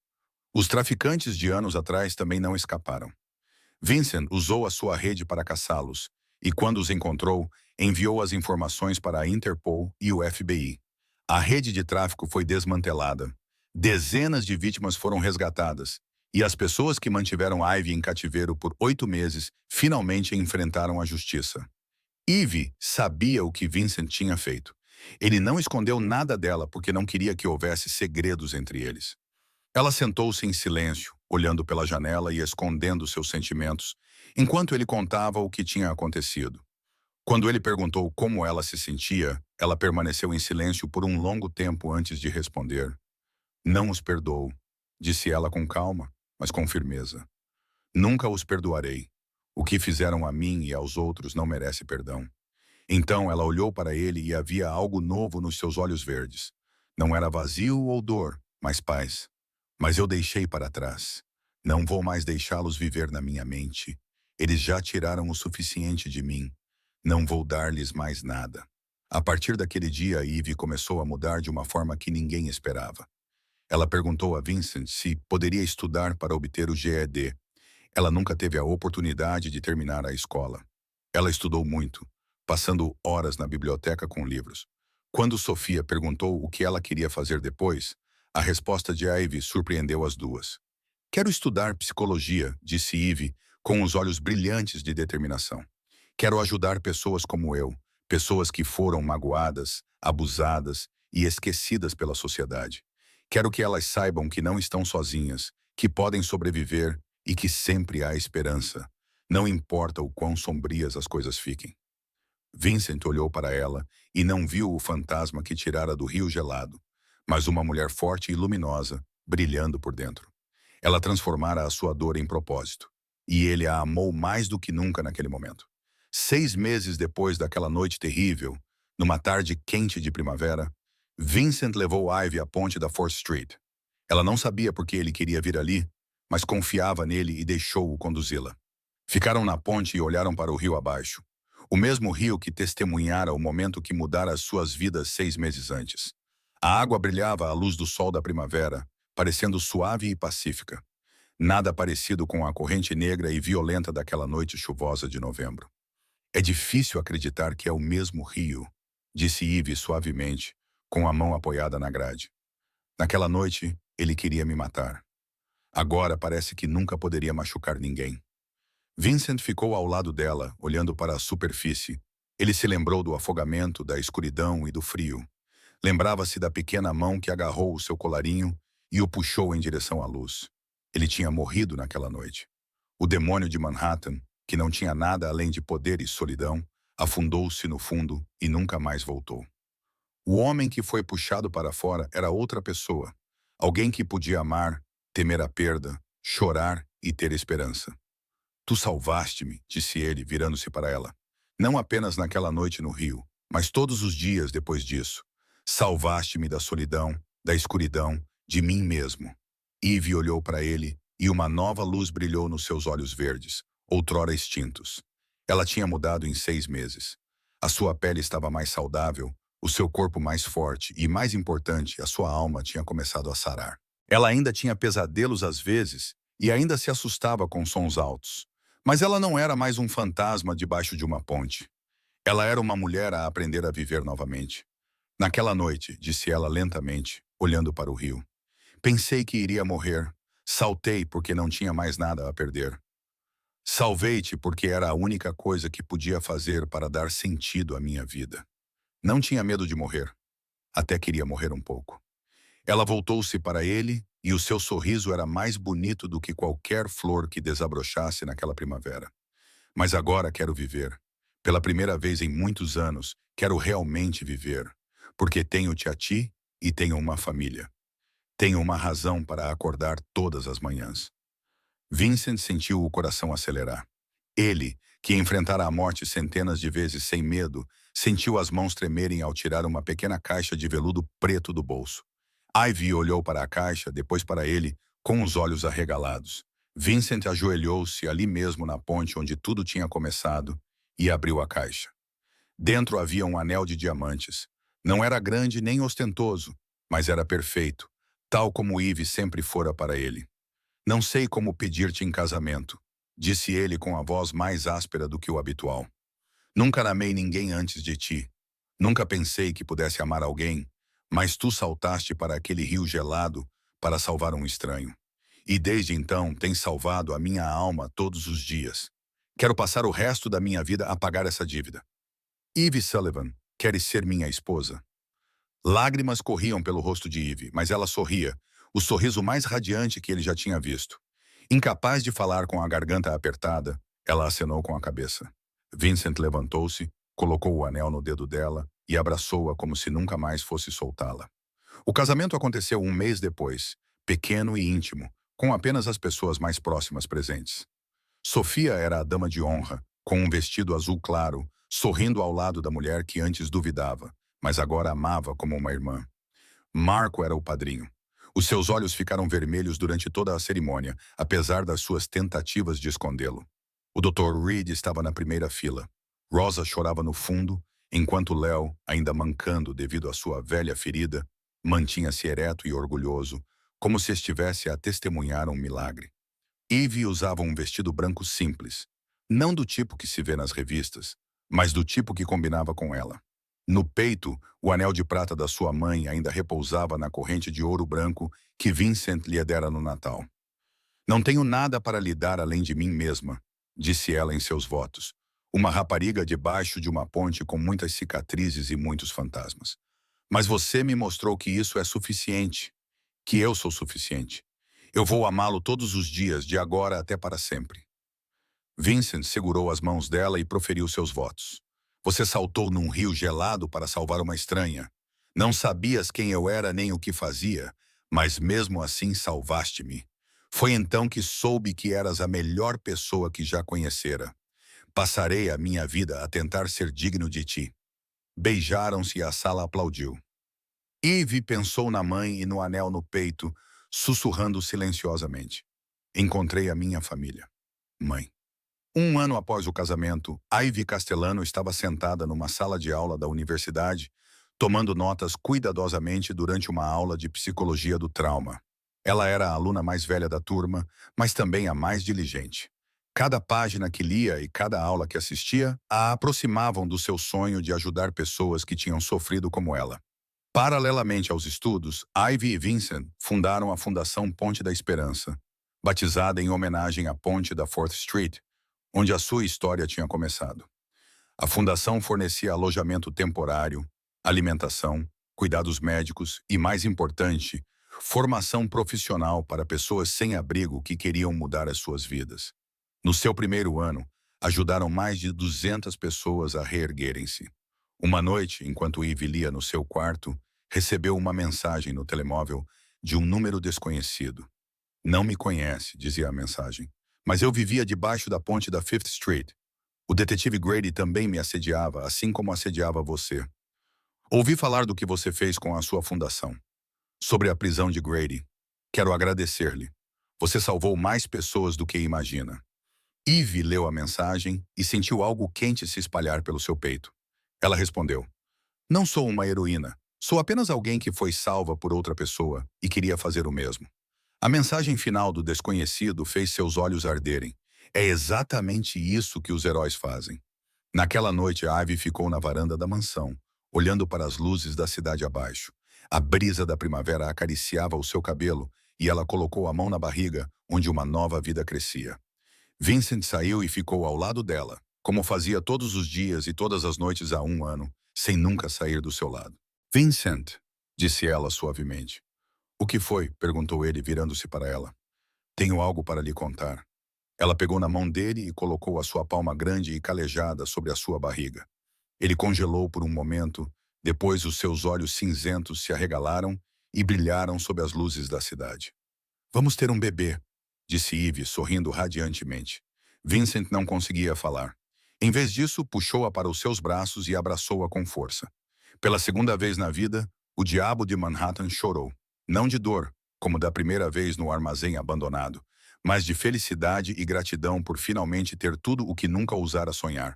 Os traficantes de anos atrás também não escaparam. Vincent usou a sua rede para caçá-los, e quando os encontrou, enviou as informações para a Interpol e o FBI. A rede de tráfico foi desmantelada. Dezenas de vítimas foram resgatadas, e as pessoas que mantiveram Ivy em cativeiro por 8 meses finalmente enfrentaram a justiça. Ivy sabia o que Vincent tinha feito. Ele não escondeu nada dela porque não queria que houvesse segredos entre eles. Ela sentou-se em silêncio, olhando pela janela e escondendo seus sentimentos, enquanto ele contava o que tinha acontecido. Quando ele perguntou como ela se sentia, ela permaneceu em silêncio por um longo tempo antes de responder. Não os perdoo, disse ela com calma, mas com firmeza. Nunca os perdoarei. O que fizeram a mim e aos outros não merece perdão. Então ela olhou para ele e havia algo novo nos seus olhos verdes. Não era vazio ou dor, mas paz. Mas eu deixei para trás. Não vou mais deixá-los viver na minha mente. Eles já tiraram o suficiente de mim. Não vou dar-lhes mais nada. A partir daquele dia, Ivy começou a mudar de uma forma que ninguém esperava. Ela perguntou a Vincent se poderia estudar para obter o GED. Ela nunca teve a oportunidade de terminar a escola. Ela estudou muito, passando horas na biblioteca com livros. Quando Sofia perguntou o que ela queria fazer depois, a resposta de Ivy surpreendeu as duas. Quero estudar psicologia, disse Ivy, com os olhos brilhantes de determinação. Quero ajudar pessoas como eu, pessoas que foram magoadas, abusadas e esquecidas pela sociedade. Quero que elas saibam que não estão sozinhas, que podem sobreviver e que sempre há esperança. Não importa o quão sombrias as coisas fiquem. Vincent olhou para ela e não viu o fantasma que tirara do rio gelado, mas uma mulher forte e luminosa, brilhando por dentro. Ela transformara a sua dor em propósito, e ele a amou mais do que nunca naquele momento. 6 meses depois daquela noite terrível, numa tarde quente de primavera, Vincent levou Ivy à ponte da 4th Street. Ela não sabia por que ele queria vir ali, mas confiava nele e deixou-o conduzi-la. Ficaram na ponte e olharam para o rio abaixo. O mesmo rio que testemunhara o momento que mudara as suas vidas 6 meses antes. A água brilhava à luz do sol da primavera, parecendo suave e pacífica. Nada parecido com a corrente negra e violenta daquela noite chuvosa de novembro. É difícil acreditar que é o mesmo rio, disse Eve suavemente, com a mão apoiada na grade. Naquela noite, ele queria me matar. Agora parece que nunca poderia machucar ninguém. Vincent ficou ao lado dela, olhando para a superfície. Ele se lembrou do afogamento, da escuridão e do frio. Lembrava-se da pequena mão que agarrou o seu colarinho e o puxou em direção à luz. Ele tinha morrido naquela noite. O demônio de Manhattan, que não tinha nada além de poder e solidão, afundou-se no fundo e nunca mais voltou. O homem que foi puxado para fora era outra pessoa. Alguém que podia amar, temer a perda, chorar e ter esperança. Tu salvaste-me, disse ele, virando-se para ela. Não apenas naquela noite no rio, mas todos os dias depois disso. Salvaste-me da solidão, da escuridão, de mim mesmo. Eve olhou para ele e uma nova luz brilhou nos seus olhos verdes, outrora extintos. Ela tinha mudado em 6 meses. A sua pele estava mais saudável, o seu corpo mais forte e, mais importante, a sua alma tinha começado a sarar. Ela ainda tinha pesadelos às vezes e ainda se assustava com sons altos. Mas ela não era mais um fantasma debaixo de uma ponte. Ela era uma mulher a aprender a viver novamente. Naquela noite, disse ela lentamente, olhando para o rio. Pensei que iria morrer. Saltei porque não tinha mais nada a perder. Salvei-te porque era a única coisa que podia fazer para dar sentido à minha vida. Não tinha medo de morrer. Até queria morrer um pouco. Ela voltou-se para ele e o seu sorriso era mais bonito do que qualquer flor que desabrochasse naquela primavera. Mas agora quero viver. Pela primeira vez em muitos anos, quero realmente viver. Porque tenho-te a ti e tenho uma família. Tenho uma razão para acordar todas as manhãs. Vincent sentiu o coração acelerar. Ele, que enfrentara a morte centenas de vezes sem medo, sentiu as mãos tremerem ao tirar uma pequena caixa de veludo preto do bolso. Ivy olhou para a caixa, depois para ele, com os olhos arregalados. Vincent ajoelhou-se ali mesmo na ponte onde tudo tinha começado e abriu a caixa. Dentro havia um anel de diamantes. Não era grande nem ostentoso, mas era perfeito, tal como Eve sempre fora para ele. Não sei como pedir-te em casamento, disse ele com a voz mais áspera do que o habitual. Nunca amei ninguém antes de ti. Nunca pensei que pudesse amar alguém, mas tu saltaste para aquele rio gelado para salvar um estranho. E desde então tens salvado a minha alma todos os dias. Quero passar o resto da minha vida a pagar essa dívida. Eve Sullivan, queres ser minha esposa? Lágrimas corriam pelo rosto de Eve, mas ela sorria, o sorriso mais radiante que ele já tinha visto. Incapaz de falar com a garganta apertada, ela acenou com a cabeça. Vincent levantou-se, colocou o anel no dedo dela e abraçou-a como se nunca mais fosse soltá-la. O casamento aconteceu um mês depois, pequeno e íntimo, com apenas as pessoas mais próximas presentes. Sofia era a dama de honra, com um vestido azul claro, sorrindo ao lado da mulher que antes duvidava, mas agora amava como uma irmã. Marco era o padrinho. Os seus olhos ficaram vermelhos durante toda a cerimônia, apesar das suas tentativas de escondê-lo. O Dr. Reed estava na primeira fila. Rosa chorava no fundo, enquanto Léo, ainda mancando devido à sua velha ferida, mantinha-se ereto e orgulhoso, como se estivesse a testemunhar um milagre. Eve usava um vestido branco simples, não do tipo que se vê nas revistas, mas do tipo que combinava com ela. No peito, o anel de prata da sua mãe ainda repousava na corrente de ouro branco que Vincent lhe dera no Natal. Não tenho nada para lhe dar além de mim mesma, disse ela em seus votos. Uma rapariga debaixo de uma ponte com muitas cicatrizes e muitos fantasmas. Mas você me mostrou que isso é suficiente, que eu sou suficiente. Eu vou amá-lo todos os dias, de agora até para sempre. Vincent segurou as mãos dela e proferiu seus votos. Você saltou num rio gelado para salvar uma estranha. Não sabias quem eu era nem o que fazia, mas mesmo assim salvaste-me. Foi então que soube que eras a melhor pessoa que já conhecera. Passarei a minha vida a tentar ser digno de ti. Beijaram-se e a sala aplaudiu. Eve pensou na mãe e no anel no peito, sussurrando silenciosamente. Encontrei a minha família. Mãe. Um ano após o casamento, Ivy Castellano estava sentada numa sala de aula da universidade, tomando notas cuidadosamente durante uma aula de psicologia do trauma. Ela era a aluna mais velha da turma, mas também a mais diligente. Cada página que lia e cada aula que assistia a aproximavam do seu sonho de ajudar pessoas que tinham sofrido como ela. Paralelamente aos estudos, Ivy e Vincent fundaram a Fundação Ponte da Esperança, batizada em homenagem à ponte da Fourth Street, onde a sua história tinha começado. A fundação fornecia alojamento temporário, alimentação, cuidados médicos e, mais importante, formação profissional para pessoas sem abrigo que queriam mudar as suas vidas. No seu primeiro ano, ajudaram mais de 200 pessoas a reerguerem-se. Uma noite, enquanto Ivy lia no seu quarto, recebeu uma mensagem no telemóvel de um número desconhecido. "Não me conhece", dizia a mensagem, "mas eu vivia debaixo da ponte da Fifth Street. O detetive Grady também me assediava, assim como assediava você. Ouvi falar do que você fez com a sua fundação. Sobre a prisão de Grady. Quero agradecer-lhe. Você salvou mais pessoas do que imagina." Ivy leu a mensagem e sentiu algo quente se espalhar pelo seu peito. Ela respondeu: "Não sou uma heroína. Sou apenas alguém que foi salva por outra pessoa e queria fazer o mesmo." A mensagem final do desconhecido fez seus olhos arderem. É exatamente isso que os heróis fazem. Naquela noite, Ivy ficou na varanda da mansão, olhando para as luzes da cidade abaixo. A brisa da primavera acariciava o seu cabelo e ela colocou a mão na barriga, onde uma nova vida crescia. Vincent saiu e ficou ao lado dela, como fazia todos os dias e todas as noites há um ano, sem nunca sair do seu lado. "Vincent", disse ela suavemente. "O que foi?", perguntou ele, virando-se para ela. "Tenho algo para lhe contar." Ela pegou na mão dele e colocou a sua palma grande e calejada sobre a sua barriga. Ele congelou por um momento, depois os seus olhos cinzentos se arregalaram e brilharam sob as luzes da cidade. "Vamos ter um bebê", disse Ivy, sorrindo radiantemente. Vincent não conseguia falar. Em vez disso, puxou-a para os seus braços e abraçou-a com força. Pela segunda vez na vida, o diabo de Manhattan chorou. Não de dor, como da primeira vez no armazém abandonado, mas de felicidade e gratidão por finalmente ter tudo o que nunca ousara sonhar.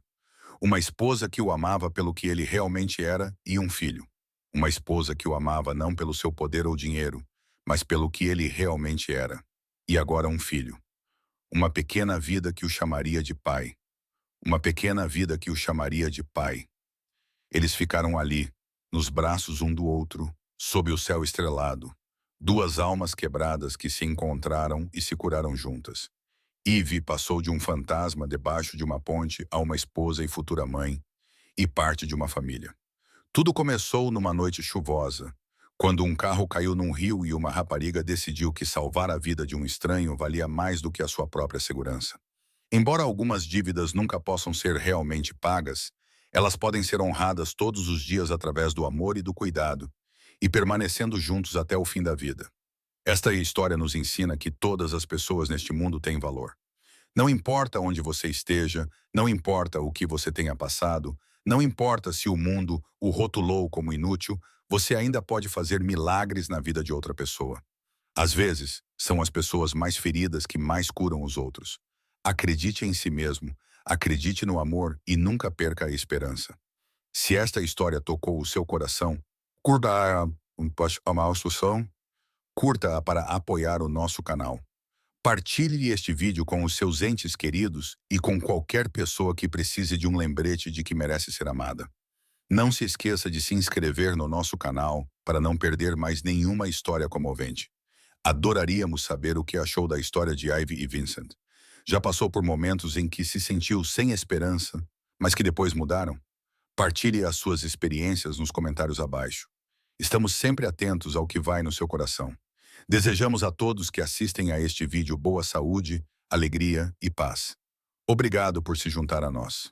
Uma esposa que o amava pelo que ele realmente era e um filho. Uma esposa que o amava não pelo seu poder ou dinheiro, mas pelo que ele realmente era. E agora um filho. Uma pequena vida que o chamaria de pai. Uma pequena vida que o chamaria de pai. Eles ficaram ali, nos braços um do outro, sob o céu estrelado. Duas almas quebradas que se encontraram e se curaram juntas. Ivy passou de um fantasma debaixo de uma ponte a uma esposa e futura mãe, e parte de uma família. Tudo começou numa noite chuvosa, quando um carro caiu num rio e uma rapariga decidiu que salvar a vida de um estranho valia mais do que a sua própria segurança. Embora algumas dívidas nunca possam ser realmente pagas, elas podem ser honradas todos os dias através do amor e do cuidado, e permanecendo juntos até o fim da vida. Esta história nos ensina que todas as pessoas neste mundo têm valor. Não importa onde você esteja, não importa o que você tenha passado, não importa se o mundo o rotulou como inútil, você ainda pode fazer milagres na vida de outra pessoa. Às vezes, são as pessoas mais feridas que mais curam os outros. Acredite em si mesmo, acredite no amor e nunca perca a esperança. Se esta história tocou o seu coração, curta-a curta-a para apoiar o nosso canal. Partilhe este vídeo com os seus entes queridos e com qualquer pessoa que precise de um lembrete de que merece ser amada. Não se esqueça de se inscrever no nosso canal para não perder mais nenhuma história comovente. Adoraríamos saber o que achou da história de Ivy e Vincent. Já passou por momentos em que se sentiu sem esperança, mas que depois mudaram? Partilhe as suas experiências nos comentários abaixo. Estamos sempre atentos ao que vai no seu coração. Desejamos a todos que assistem a este vídeo boa saúde, alegria e paz. Obrigado por se juntar a nós.